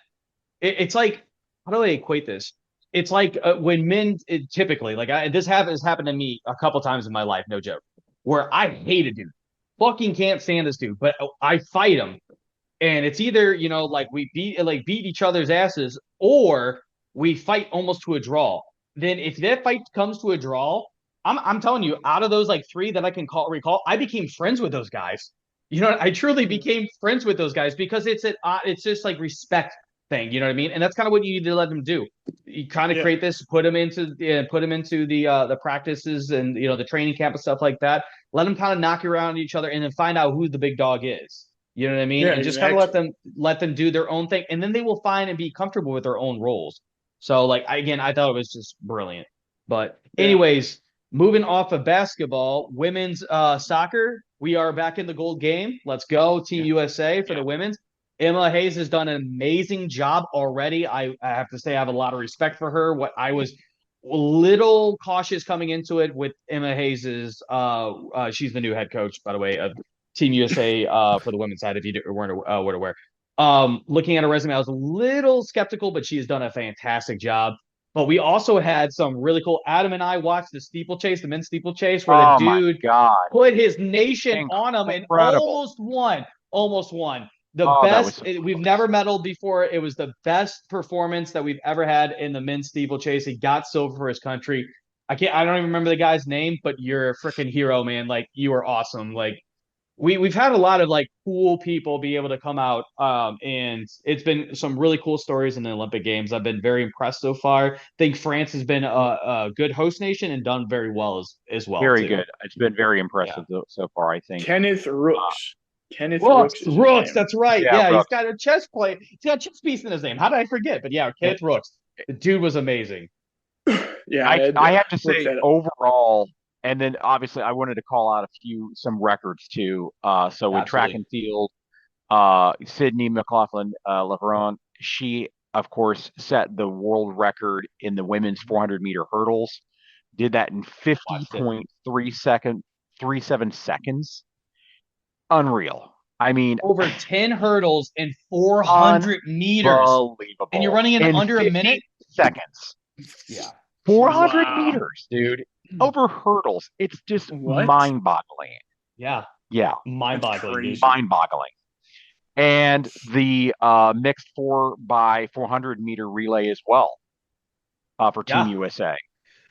B: it's like, how do I equate this? It's like when men typically, like this has happened to me a couple times in my life, no joke, where I hate a dude, fucking can't stand this dude, but I fight him, and it's either like we beat each other's asses, or we fight almost to a draw. Then if that fight comes to a draw, I'm telling you, out of those like three that I can recall, I became friends with those guys. I truly became friends with those guys because it's just like respect thing. You know what I mean? And that's kind of what you need to let them do. You kind of create this, put them into the practices and the training camp and stuff like that. Let them kind of knock around each other, and then find out who the big dog is. You know what I mean?
D: Yeah,
B: and just kind of let them do their own thing, and then they will find and be comfortable with their own roles. So like I thought it was just brilliant. But anyways, moving off of basketball, women's soccer, we are back in the gold game. Let's go, Team USA for the women's. Emma Hayes has done an amazing job already. I have to say I have a lot of respect for her. What I was a little cautious coming into it with Emma Hayes's she's the new head coach, by the way, of Team USA for the women's side, if you weren't aware. Looking at her resume, I was a little skeptical, but she's done a fantastic job. But we also had some really cool. Adam and I watched the men's steeplechase, where the dude put his nation on him and almost won. The best we've never medaled before. It was the best performance that we've ever had in the men's steeplechase. He got silver for his country. I don't even remember the guy's name, but you're a freaking hero, man. Like, you are awesome. Like, we've had a lot of like cool people be able to come out, and it's been some really cool stories in the Olympic Games. I've been very impressed so far. I think France has been a good host nation and done very well as well.
C: Very good. It's been very impressive so far, I think.
D: Kenneth Rooks.
B: Rooks, that's right. Yeah,
C: Rooks.
B: He's got a chess play. He's got a chess piece in his name. How did I forget? But yeah, Kenneth Rooks. The dude was amazing.
D: Yeah,
C: I have to say overall, and then obviously I wanted to call out some records too. So with track and field, Sydney McLaughlin-Leveron, she of course set the world record in the women's 400-meter hurdles. Did that in 50.37 seconds. Unreal. I mean,
B: over 10 hurdles in 400 meters, and you're running in under a minute.
C: Seconds.
B: Yeah,
C: 400 meters, dude. Over hurdles. It's just mind-boggling.
B: Yeah,
C: mind-boggling. Mind-boggling. And the mixed 4x400 meter relay as well for Team USA.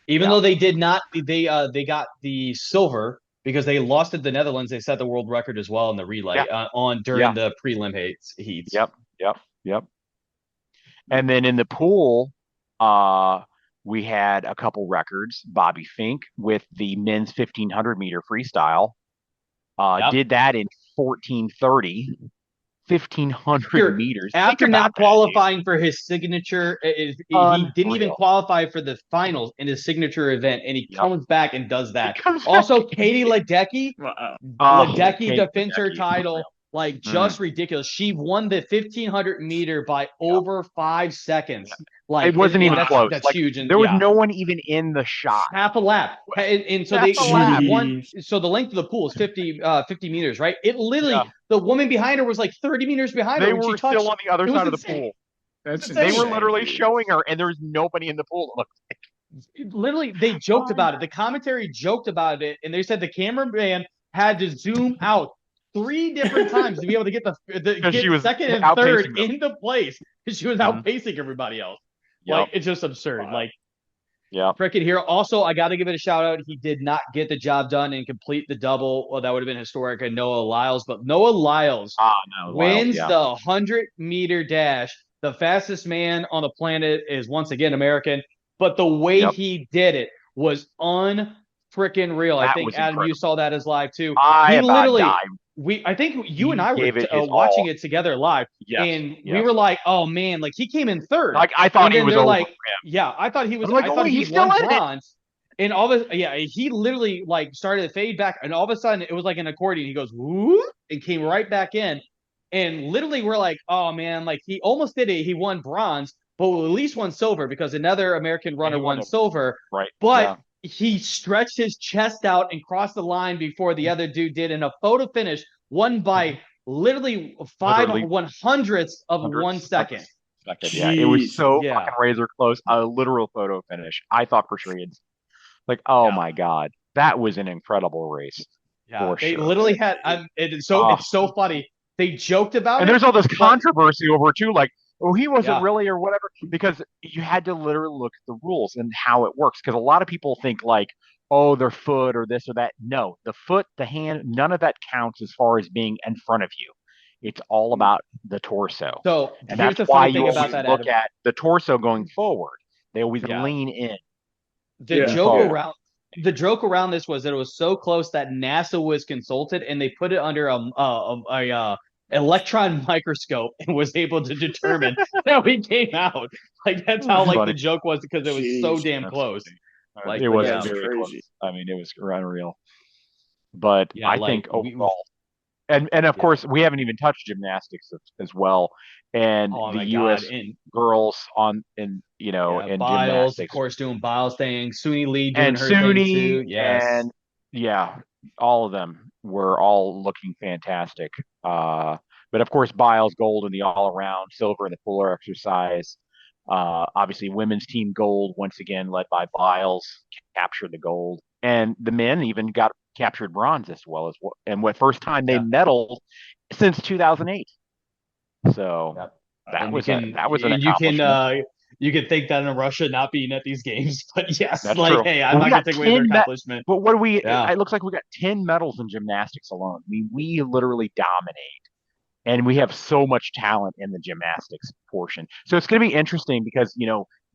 B: Even though they did not, they got the silver because they lost to the Netherlands. They set the world record as well in the relay during the prelim heats.
C: Yep. And then in the pool, we had a couple records. Bobby Fink with the men's 1500 meter freestyle did that in 14:30. 1,500 meters.
B: After not qualifying for his signature, he didn't even qualify for the finals in his signature event, and he comes back and does that. Also, Katie Ledecky, defends her title, just ridiculous. She won the 1,500 meter by over 5 seconds.
C: It wasn't even close.
B: That's huge. And
C: there was no one even in the shot.
B: Half a lap. And so so the length of the pool is 50 meters, right? It literally, the woman behind her was like 30 meters behind her.
C: They were still on the other side of the pool.
D: They
C: were literally showing her, and there was nobody in the pool.
B: Literally, they joked about it. The commentary joked about it, and they said the cameraman had to zoom out 3 different times to be able to get she was second and third into place because she was outpacing everybody else. It's just absurd.
C: Yeah.
B: Freaking hero. Also, I got to give it a shout out. He did not get the job done and complete the double. Well, that would have been historic. And Noah Lyles, but Noah Lyles wins the 100-meter dash. The fastest man on the planet is once again American, but the way he did it was unfreaking real. I think Adam, you saw that as live too. He literally, I think you and I were watching it together live, and we were like, "Oh man!" Like he came in third.
C: Like I thought he was over him.
B: Yeah, I thought he was.
C: Like,
B: I thought
C: he's
B: he won
C: still in
B: bronze. And all of he literally like started to fade back, and all of a sudden it was like an accordion. He goes whoop and came right back in, and literally we're like, "Oh man!" Like he almost did it. He won bronze, but at least won silver because another American runner won silver.
C: Right,
B: but. He stretched his chest out and crossed the line before the other dude did in a photo finish, won by literally 5/100ths of 1 second.
C: Yeah, it was so fucking razor close. A literal photo finish. I thought for sure he'd my God, that was an incredible race.
B: Yeah, they literally had. It's so funny. They joked about it,
C: and there's all this controversy over it too, like, oh, he wasn't really or whatever, because you had to literally look at the rules and how it works. Because a lot of people think like, oh, their foot or this or that. No, the foot, the hand, none of that counts as far as being in front of you. It's all about the torso.
B: So
C: and that's why you always look at the torso going forward. They always lean in.
B: The joke around this was that it was so close that NASA was consulted and they put it under a electron microscope and was able to determine how he came out. Like that's how the joke was, because it was so damn close.
C: Like it was very crazy. I mean, it was unreal. But I think overall, and of course, we haven't even touched gymnastics as well. And the U.S. girls in
B: Biles,
C: gymnastics,
B: of course, doing Biles thing. Suni Lee doing her thing too. Yes.
C: And all of them were all looking fantastic. But of course, Biles gold in the all-around, silver in the puller exercise. Obviously, women's team gold once again, led by Biles, captured the gold, and the men even captured bronze as well and what first time they medaled since 2008. So that was an accomplishment.
B: You can think that in Russia not being at these games, but yes,
C: that's true.
B: Hey, I'm not gonna take away their accomplishment.
C: But what do we? It looks like we got 10 medals in gymnastics alone. I mean, we literally dominate, and we have so much talent in the gymnastics portion. So it's going to be interesting because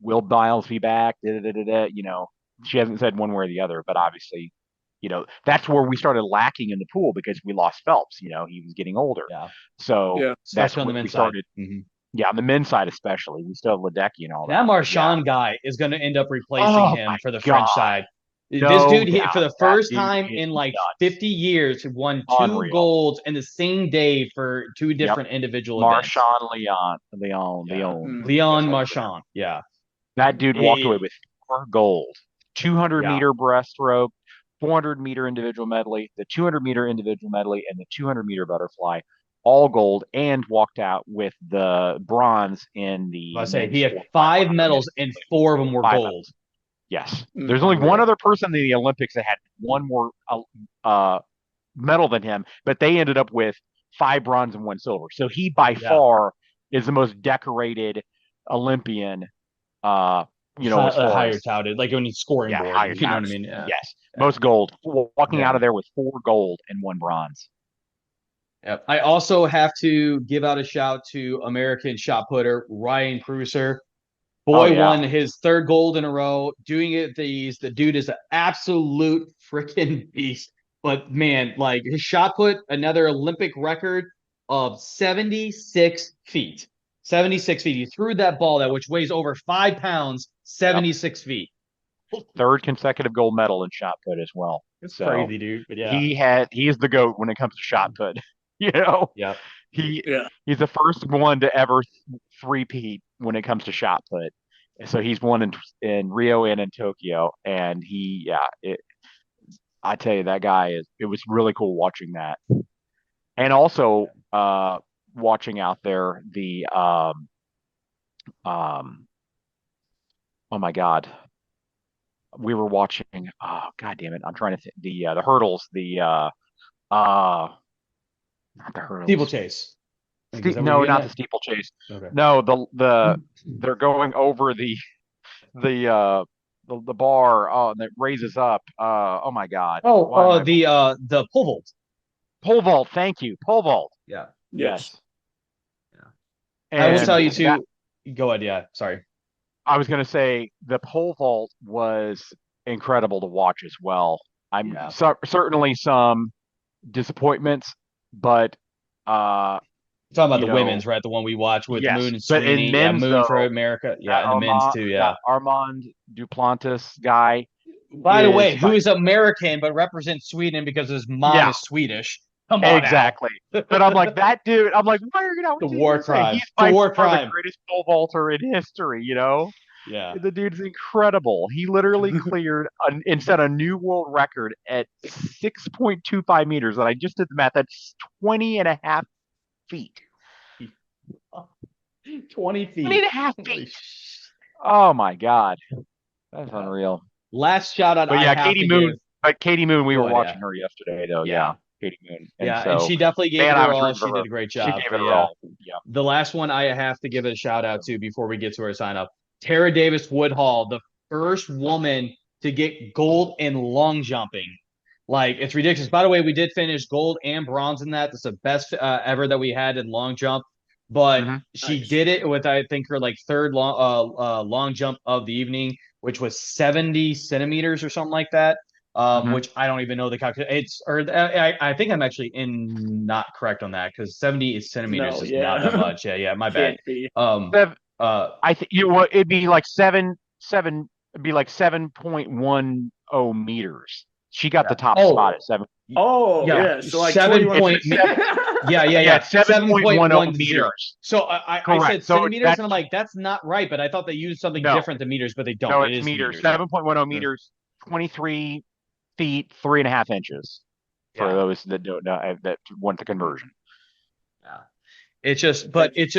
C: will Biles be back? She hasn't said one way or the other, but obviously, that's where we started lacking in the pool because we lost Phelps. He was getting older.
B: Yeah.
C: So that's when we started. Mm-hmm. Yeah, on the men's side especially, we still have Ledecky and all that.
B: That Marchand guy is going to end up replacing him for the French side. This dude, for the first time in 50 years, won two golds in the same day for two different individual events. Leon Marchand. Yeah.
C: That dude walked away with 4 gold, 200-meter breaststroke, 400-meter individual medley, the 200-meter individual medley, and the 200-meter butterfly. All gold, and walked out with the bronze in the.
B: He had 5 medals and 4 of them were gold. Medals.
C: Yes, there's only one other person in the Olympics that had one more medal than him, but they ended up with 5 bronze and 1 silver. So he by far is the most decorated Olympian.
B: Higher touted, like when he's scoring board.
C: Higher
B: you know what I mean?
C: Yeah. Yes, most gold. Walking out of there with 4 gold and 1 bronze.
B: Yep. I also have to give out a shout to American shot putter Ryan Cruiser. Won his 3rd gold in a row. Doing it the dude is an absolute freaking beast. But man, his shot put, another Olympic record of 76 feet. 76 feet. He threw that ball which weighs over 5 pounds, 76 feet.
C: 3rd consecutive gold medal in shot put as well.
B: It's crazy, dude. But yeah,
C: he is the GOAT when it comes to shot put. He's the first one to ever three-peat when it comes to shot put. So he's won in Rio and in Tokyo, and I tell you, that guy it was really cool watching that, and also watching out there the oh my God, we were watching. Oh God damn it, I'm trying to think the hurdles, not the hurdles.
B: Steeplechase.
C: No, not the steeplechase. Okay. No, they're going over the the bar that raises up. Oh my God.
B: The pole vault.
C: Pole vault. Thank you. Pole vault.
B: Yeah.
C: Yes.
B: Yeah. I will tell you
C: And
B: too. Go ahead. Yeah. Sorry.
C: I was going to say the pole vault was incredible to watch as well. I'm certainly some disappointments, but
B: You're talking about the women's, right? The one we watched with
C: yes,
B: Moon and
C: but in
B: Sweeney. Yeah,
C: men's
B: Moon
C: though,
B: for America. Yeah, and the men's too. Yeah.
C: that Armand Duplantis guy.
B: By the way, who is American but represents Sweden because his mom is Swedish. Come on,
C: exactly. But I'm like that dude. I'm like, why are you not
B: the war crime?
C: He's by
B: war
C: far
B: crime.
C: the greatest pole vaulter in history.
B: Yeah.
C: The dude's incredible. He literally cleared and set a new world record at 6.25 meters. And I just did the math. That's 20 and a half feet.
B: 20 feet.
C: 20 and a half feet. Oh my God. That's unreal.
B: Last shout out.
C: But yeah, Katie Moon. But Katie Moon, we were watching her yesterday though. Yeah. Katie Moon.
B: And she definitely gave it her all. She did a great job.
C: She gave it her all. Yeah.
B: The last one I have to give a shout out to before we get to our sign up. Tara Davis Woodhall, the first woman to get gold in long jumping. Like, it's ridiculous. By the way, we did finish gold and bronze in that. That's the best ever that we had in long jump. But she did it with, I think, her third long jump of the evening, which was 70 centimeters or something like that. Which I don't even know the calculation. I think I'm actually not correct on that because 70 centimeters is not that much. Yeah, my bad.
C: I think it'd be like 7.10 meters. She got the top spot at 7.
D: Oh, yeah. So like
B: 7.7. Yeah.
C: 7.10 meters.
B: So I said centimeters, and I'm like, that's not right. But I thought they used something different than meters, but they don't.
C: No, it's meters. 7.10 meters, 23 feet, 3.5 inches. For those that don't know, that want the conversion.
B: Yeah. It's just a cool.
C: But it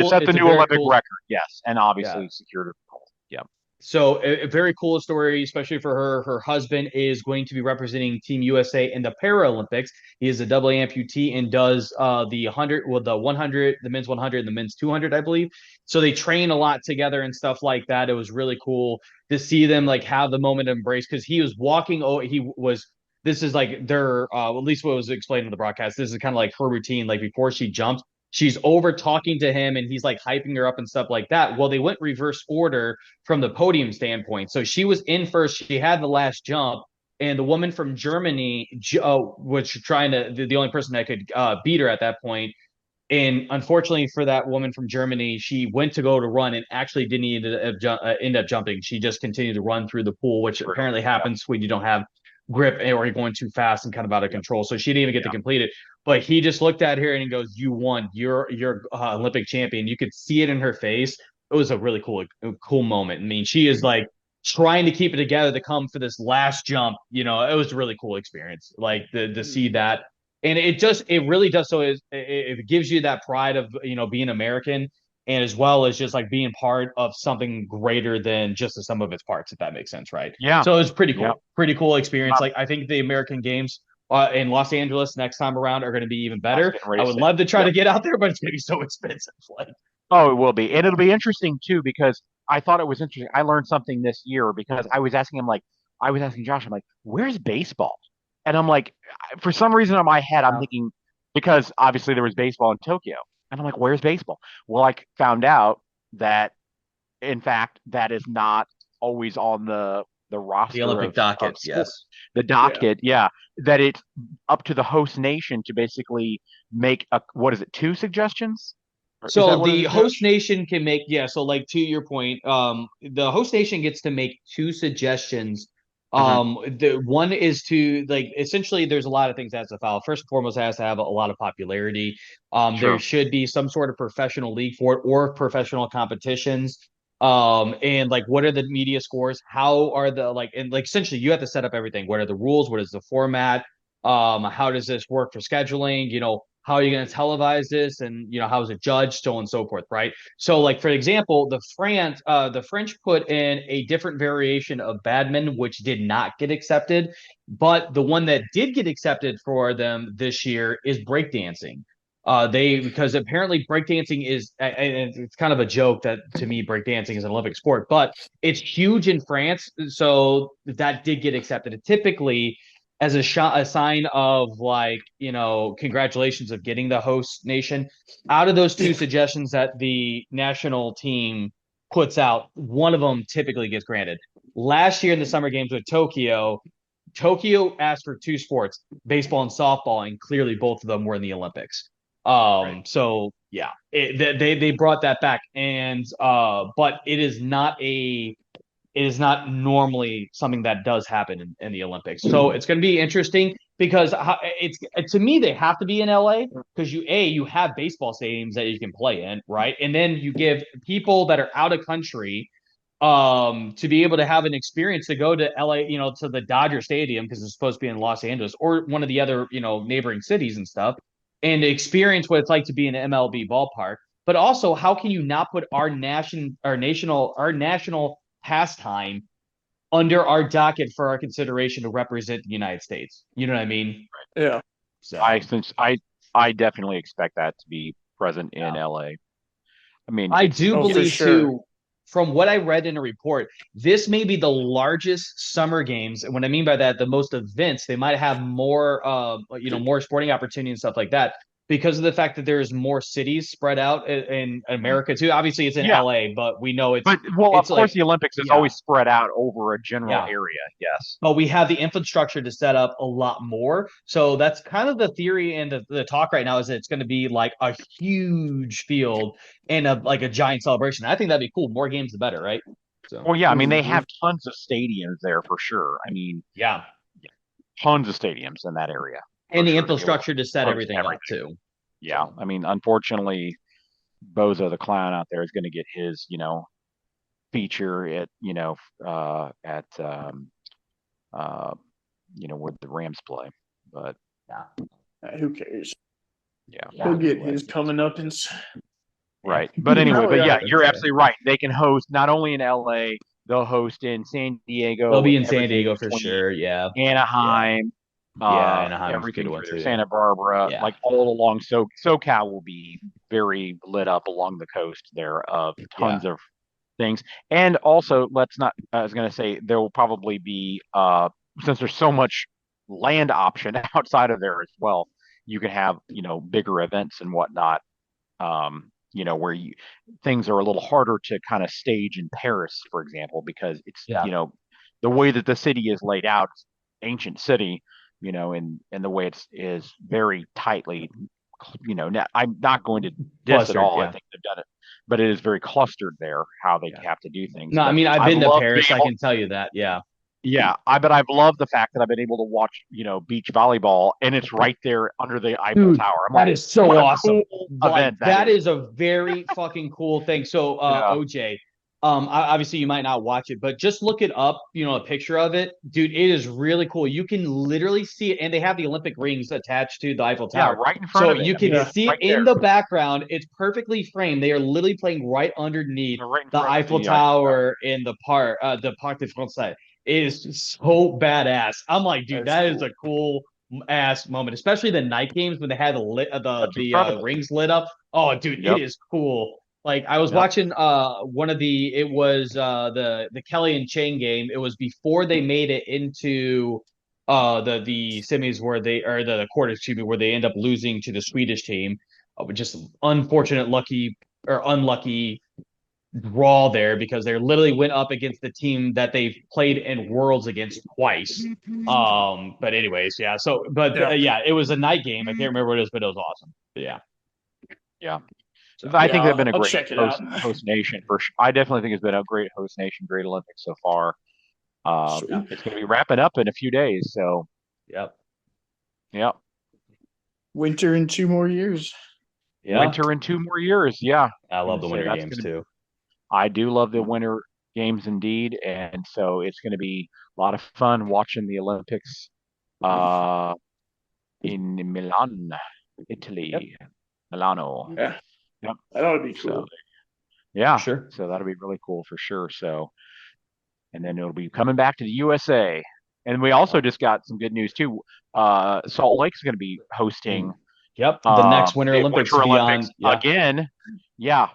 C: set the new Olympic record, yes, and obviously secured a gold. Yeah.
B: So a very cool story, especially for her. Her husband is going to be representing Team USA in the Paralympics. He is a double amputee and does the 100, the 100, the men's 100, and the men's 200, I believe. So they train a lot together and stuff like that. It was really cool to see them have the moment of embrace because he was walking. This is their at least what was explained in the broadcast. This is kind of like her routine. Like before she jumped, she's over talking to him and he's hyping her up and stuff like that. Well, they went reverse order from the podium standpoint. So she was in first. She had the last jump. And the woman from Germany was trying to, the only person that could beat her at that point. And unfortunately for that woman from Germany, she went to go to run and actually didn't end up jumping. She just continued to run through the pool, which apparently happens when you don't have grip or you're going too fast and kind of out of control. So she didn't even get to complete it. But he just looked at her and he goes, "You won. You're Olympic champion." You could see it in her face. It was a really cool moment. I mean, she is trying to keep it together to come for this last jump. It was a really cool experience. To see that, and it really does. So it gives you that pride of being American, and as well as just being part of something greater than just the sum of its parts, if that makes sense, right?
C: Yeah.
B: So it was pretty cool. Pretty cool experience. I think the American Games in Los Angeles next time around are going to be even better. I would love to try to get out there, but it's going to be so expensive.
C: Oh, it will be. And it'll be interesting too, because I thought it was interesting. I learned something this year because I was asking Josh, I'm like, where's baseball? And I'm like, for some reason in my head, I'm thinking, because obviously there was baseball in Tokyo. And I'm like, where's baseball? Well, I found out that, in fact, that is not always on the roster.
B: The Olympic docket, yes.
C: The docket, that it's up to the host nation to basically make two suggestions?
B: So the host nation can make, to your point, the host nation gets to make 2 suggestions. The one is to essentially there's a lot of things that has to follow. First and foremost, it has to have a lot of popularity. There should be some sort of professional league for it or professional competitions. And what are the media scores? How are the essentially you have to set up everything. What are the rules? What is the format? How does this work for scheduling? How are you going to televise this? And, how is it judged? So on and so forth, right? So, for example, the French put in a different variation of badminton, which did not get accepted. But the one that did get accepted for them this year is breakdancing. Because apparently breakdancing is, and it's kind of a joke that to me breakdancing is an Olympic sport, but it's huge in France, so that did get accepted. And typically, as a sign of like congratulations of getting the host nation, out of those two suggestions that the national team puts out, one of them typically gets granted. Last year in the Summer Games with Tokyo asked for two sports, baseball and softball, and clearly both of them were in the Olympics.
C: Right.
B: So yeah, they brought that back, and but it is not normally something that does happen in the Olympics. So it's going to be interesting because it's to me they have to be in LA because you have baseball stadiums that you can play in, right? And then you give people that are out of country to be able to have an experience to go to LA, to the Dodger Stadium because it's supposed to be in Los Angeles or one of the other, neighboring cities and stuff, and experience what it's like to be in an MLB ballpark. But also, how can you not put our national pastime under our docket for our consideration to represent the United States? You know what I mean?
D: Yeah.
B: So
C: I definitely expect that to be present in LA. I mean,
B: I do believe
D: sure.
B: too, from what I read in a report, this may be the largest summer games. And what I mean by that, the most events, they might have more, more sporting opportunity and stuff like that because of the fact that there's more cities spread out in America too. Obviously, it's in
C: Yeah.
B: LA, but we know
C: of
B: it's
C: course, the Olympics is
B: yeah.
C: always spread out over a general
B: Yeah.
C: area. Yes.
B: But we have the infrastructure to set up a lot more. So that's kind of the theory and the talk right now is that it's going to be like a huge field and like a giant celebration. I think that'd be cool. More games, the better, right? So,
C: Well, yeah. I mean, they have tons of stadiums there for sure. I mean,
B: yeah,
C: tons of stadiums in that area.
B: and the
C: sure,
B: infrastructure to set everything up too.
C: Yeah. I mean, unfortunately, Bozo the Clown out there is going to get his, feature at, where the Rams play. But
D: who cares?
C: Yeah.
D: He'll get his coming up in.
C: Right. But anyway, you're absolutely right. They can host not only in LA, they'll host in San Diego.
B: They'll be in San Diego for sure. Yeah.
C: Anaheim.
B: Anaheim's
C: everything
B: good
C: through Santa Barbara, like all along. So SoCal will be very lit up along the coast there of tons of things. And also, I was going to say there will probably be since there's so much land option outside of there as well, you can have bigger events and whatnot. Where things are a little harder to kind of stage in Paris, for example, because it's the way that the city is laid out, ancient city, and the way is very tightly, I'm not going to diss at all. I think they've done it, but it is very clustered there how they have to do things.
B: No, I mean, I've been to Paris. I can tell you that. Yeah.
C: Yeah, but I've loved the fact that I've been able to watch, beach volleyball, and it's right there under the Eiffel Tower.
B: That is so awesome.
C: Cool event
B: that is a very fucking cool thing. So, OJ, obviously you might not watch it, but just look it up. A picture of it, dude. It is really cool. You can literally see it, and they have the Olympic rings attached to the Eiffel Tower,
C: right in front of it.
B: So you can see it in the background. It's perfectly framed. They are literally playing right underneath the Eiffel Tower in the Parc des Français. It is so badass. I'm like, dude, that is a cool ass moment, especially the night games when they had the rings lit up. Oh, dude, it is cool. Like I was watching it was the Kelly and Chang game. It was before they made it into the semis where the quarters, excuse me, where they end up losing to the Swedish team. Just unlucky draw there because they literally went up against the team that they've played in Worlds against twice. But anyways, it was a night game. I can't remember what it is, but it was awesome. But
C: yeah. So, I think they've been a great host nation for sure. I definitely think it's been a great host nation, great Olympics so far. It's going to be wrapping up in a few days. So,
B: yep.
D: Winter in 2 more years.
B: Yeah.
C: Winter in 2 more years. Yeah.
B: I love the winter games too.
C: I do love the winter games indeed. And so it's going to be a lot of fun watching the Olympics in Milan, Italy.
B: Yep.
C: Milano.
D: Yeah.
C: Yep.
D: That ought to be cool.
C: So, yeah.
B: Sure.
C: So that'll be really cool for sure. So, and then it'll be coming back to the USA. And we also just got some good news too. Salt Lake is going to be hosting
B: Yep. The next Winter Olympics
C: Winter Olympics again. Yeah.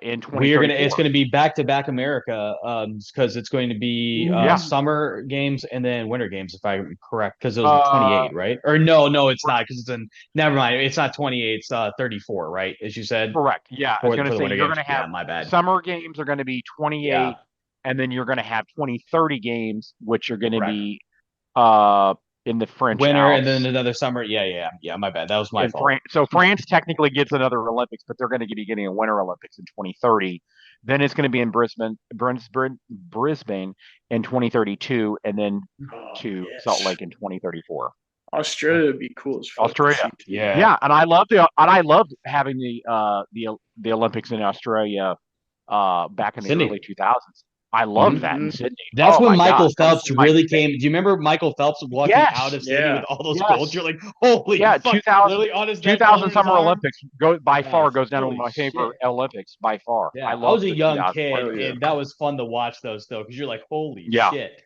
C: In 2034.
B: It's going to be back-to-back America because it's going to be summer games and then winter games, if I'm correct, because it was 28, right? Or no, it's not, because never mind. It's not 28, it's 34, right? As you said.
C: Correct. Yeah. I was going to say, you're going to have,
B: my bad.
C: Summer games are going to be 28, and then you're going to have 2030 games, which are going to be in the French
B: winter
C: Alps.
B: And then another summer. Yeah. My bad. That was my fault.
C: So France technically gets another Olympics, but they're going to be getting a Winter Olympics in 2030. Then it's going to be in Brisbane in 2032, and then Salt Lake in 2034.
D: Australia would be cool as fuck.
C: Australia, yeah, and I love having the Olympics in Australia back in the early 2000s. I loved that in Sydney.
B: That's when Michael Phelps really came. Do you remember Michael Phelps walking out of Sydney with all those golds? You're like, holy fuck,
C: 2000 Summer Olympics goes down to one of my favorite Olympics by far.
B: Yeah, I was a young kid, and that was fun to watch those though, because you're like, holy shit.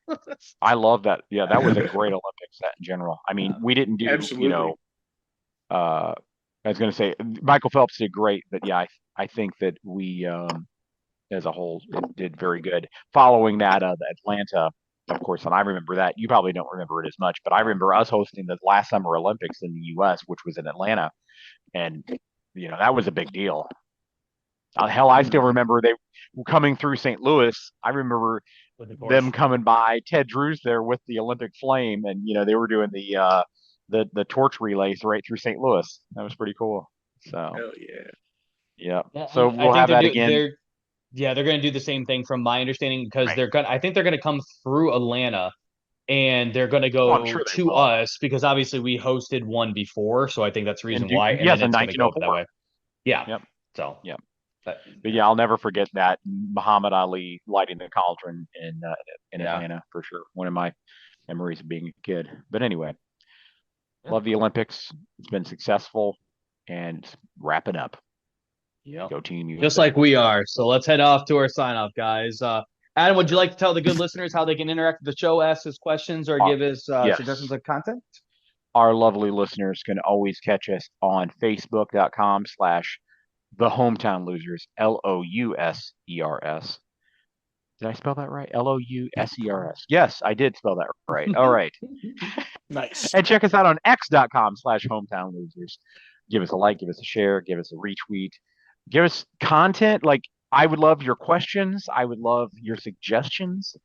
C: I love that. Yeah, that was a great Olympics set in general. I mean, we didn't do, I was going to say Michael Phelps did great, but yeah, I think that we, as a whole, did very good. Following that, the Atlanta, of course, and I remember that. You probably don't remember it as much, but I remember us hosting the last Summer Olympics in the U.S., which was in Atlanta, and that was a big deal. Hell, I still remember they were coming through St. Louis. I remember them coming by. Ted Drew's there with the Olympic flame, and they were doing the torch relays right through St. Louis. That was pretty cool. So,
D: hell
C: yeah. So we'll have that again.
B: Yeah, they're going to do the same thing from my understanding, because I think they're going to come through Atlanta, and they're going to go to us, because obviously we hosted one before, so I think that's the reason why.
C: Yes, in 1904.
B: That way. Yeah.
C: Yep.
B: So.
C: Yeah. But yeah, I'll never forget that Muhammad Ali lighting the cauldron in Atlanta, for sure. One of my memories of being a kid. But anyway, love the Olympics. It's been successful, and it's wrapping up.
B: Yeah.
C: Go team USA.
B: Just like we are. So let's head off to our sign off, guys. Adam, would you like to tell the good listeners how they can interact with the show, ask us questions, or give us suggestions of content?
C: Our lovely listeners can always catch us on Facebook.com/The Hometown Losers, LOUSERS. Did I spell that right? LOUSERS. Yes, I did spell that right. All right.
D: Nice.
C: And check us out on X.com/Hometown Losers. Give us a like, give us a share, give us a retweet. Give us content. Like, I would love your questions. I would love your suggestions.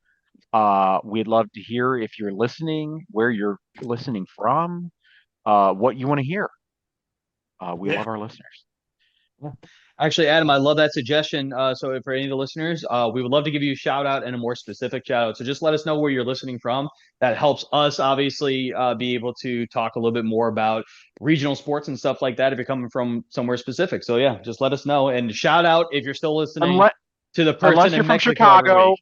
C: We'd love to hear if you're listening, where you're listening from, what you want to hear. We love our listeners.
B: Actually, Adam, I love that suggestion. So for any of the listeners, we would love to give you a shout out and a more specific shout out. So just let us know where you're listening from. That helps us obviously be able to talk a little bit more about regional sports and stuff like that if you're coming from somewhere specific. So yeah, just let us know, and shout out if you're still listening to the person
C: unless you're from Chicago.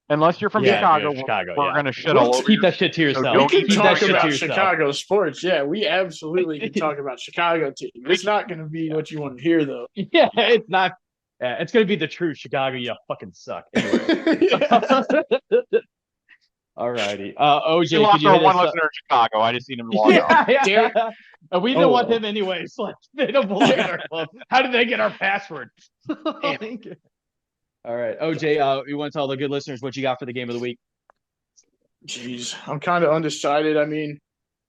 C: Unless you're from Chicago, we're going to shit all over.
B: Keep that shit to yourself.
D: We can talk about Chicago sports. Yeah, we absolutely can talk about Chicago team. It's not going to be what you want to hear, though.
B: Yeah, it's not. It's going to be the true Chicago. You fucking suck. Anyway. All righty. OJ,
C: you lost our one listener in Chicago. I just seen him log
B: on. We don't want him anyway. So they don't belong in our club. How did they get our password? All right, OJ, you want to tell the good listeners what you got for the game of the week?
D: Jeez, I'm kind of undecided. I mean,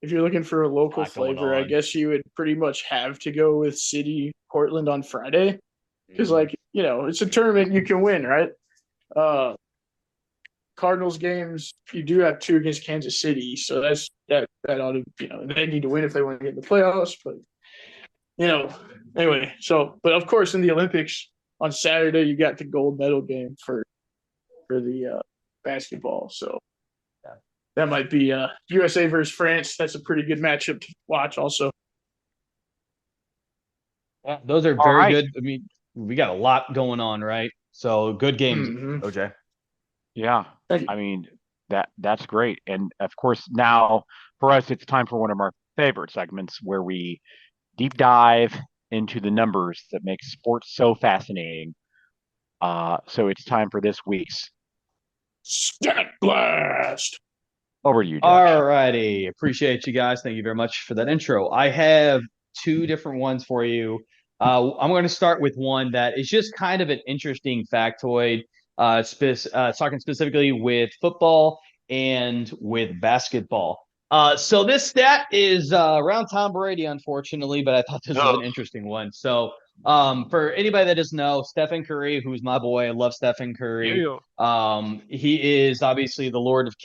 D: if you're looking for a local flavor, I guess you would pretty much have to go with City Portland on Friday, because it's a tournament you can win, right? Cardinals games, you do have 2 against Kansas City, so that ought to, they need to win if they want to get in the playoffs. But anyway, but of course in the Olympics, on Saturday, you got the gold medal game for the basketball. So that might be USA versus France. That's a pretty good matchup to watch also.
B: Yeah, those are very good. I mean, we got a lot going on, right? So good games, OJ.
C: Yeah. I mean, that's great. And of course, now for us, it's time for one of our favorite segments where we deep dive into the numbers that make sports so fascinating. So it's time for this week's
D: Stat Blast.
C: Over to you, Josh.
B: All righty. Appreciate you guys. Thank you very much for that intro. I have two different ones for you. I'm going to start with one that is just kind of an interesting factoid, talking specifically with football and with basketball. So this stat is around Tom Brady, unfortunately, but I thought this was an interesting one. So for anybody that doesn't know, Stephen Curry, who's my boy, I love Stephen Curry. He is obviously the Lord of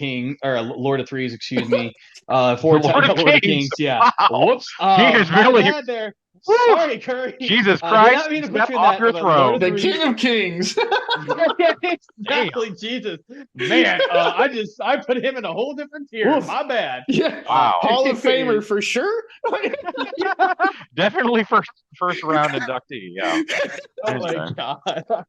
B: Threes, excuse me. Four-time Lord of Kings. Yeah.
C: Wow.
B: Whoops.
C: He is really
B: bad there. Sorry, Curry.
C: Jesus Christ.
B: Did not mean to
C: Step
B: put you
C: off your
B: that,
C: throne.
D: The King of Kings.
B: Exactly, Jesus. Man, I put him in a whole different tier.
D: Oof.
B: My bad.
D: Yeah.
C: Wow.
D: Hall of Famer for sure.
C: Definitely first round inductee. Yeah.
B: Oh my God.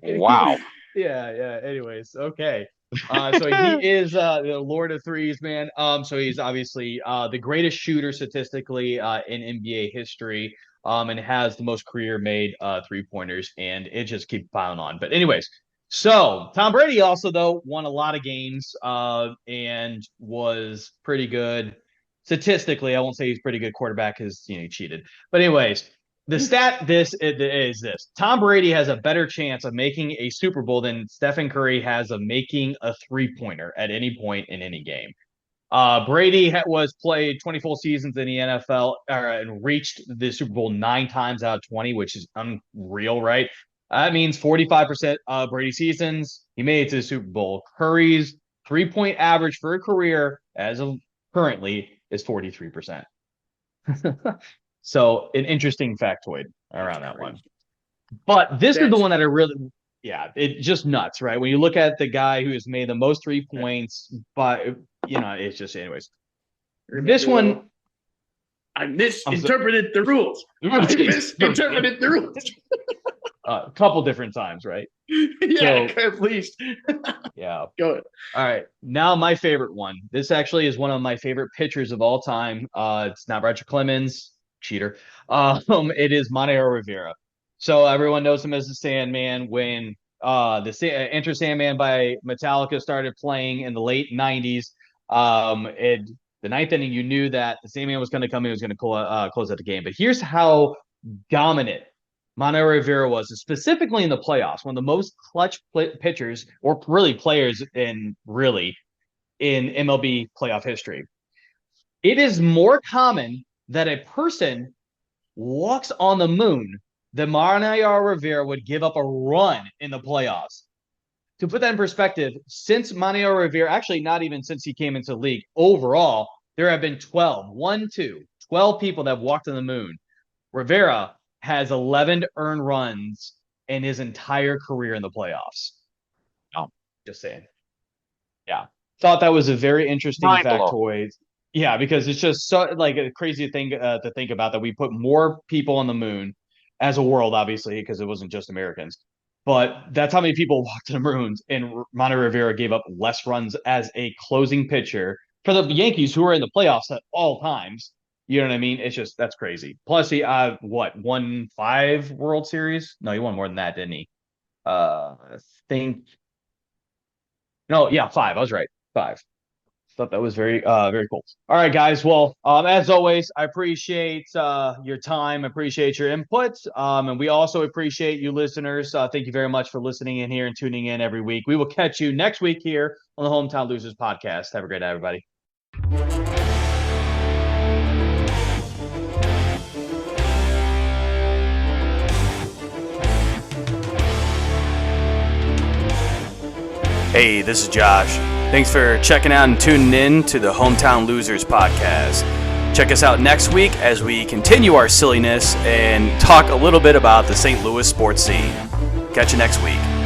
C: Wow.
B: Yeah. Anyways, okay. So he is the Lord of Threes, man. So he's obviously the greatest shooter statistically in NBA history, and has the most career-made three-pointers, and it just keeps piling on. But anyways, so Tom Brady also though won a lot of games and was pretty good statistically. I won't say he's pretty good quarterback because he cheated. But anyways. The stat is this. Tom Brady has a better chance of making a Super Bowl than Stephen Curry has of making a three-pointer at any point in any game. Brady was played 20 full seasons in the NFL and reached the Super Bowl 9 times out of 20, which is unreal, right? That means 45% of Brady seasons, he made it to the Super Bowl. Curry's three-point average for a career as of currently is 43%. So an interesting factoid around that one. But this is the one that I really, it just nuts, right? When you look at the guy who has made the most 3 points, but it's just, anyways. This one,
E: I misinterpreted the rules. Misinterpreted the rules.
B: A couple different times, right?
E: Yeah, so, at least.
B: Yeah.
E: Go ahead.
B: All right. Now my favorite one. This actually is one of my favorite pitchers of all time. It's not Roger Clemens. Cheater. It is Mariano Rivera. So everyone knows him as the Sandman. When the Enter Sandman by Metallica started playing in the late 90s, the ninth inning, you knew that the Sandman was going to come in, was going to close out the game. But here's how dominant Mariano Rivera was, specifically in the playoffs, one of the most clutch pitchers, or really players in MLB playoff history. It is more common that a person walks on the moon than Mariano Rivera would give up a run in the playoffs. To put that in perspective, since Mariano Rivera, actually not even since he came into the league, overall, there have been 12 people that have walked on the moon. Rivera has 11 earned runs in his entire career in the playoffs.
C: Oh,
B: just saying. Yeah. Thought that was a very interesting factoid. Yeah, because it's just so like a crazy thing to think about that we put more people on the moon as a world, obviously, because it wasn't just Americans. But that's how many people walked to the moon, and Mariano Rivera gave up less runs as a closing pitcher for the Yankees, who are in the playoffs at all times. You know what I mean? It's just, that's crazy. Plus, he won 5 World Series? No, he won more than that, didn't he? I think. No, yeah, 5. I was right. 5. Thought that was very cool. All right, guys. Well, as always, I appreciate your time. I appreciate your input. And we also appreciate you listeners. Thank you very much for listening in here and tuning in every week. We will catch you next week here on the Hometown Losers podcast. Have a great day, everybody.
F: Hey, this is Josh. Thanks for checking out and tuning in to the Hometown Losers podcast. Check us out next week as we continue our silliness and talk a little bit about the St. Louis sports scene. Catch you next week.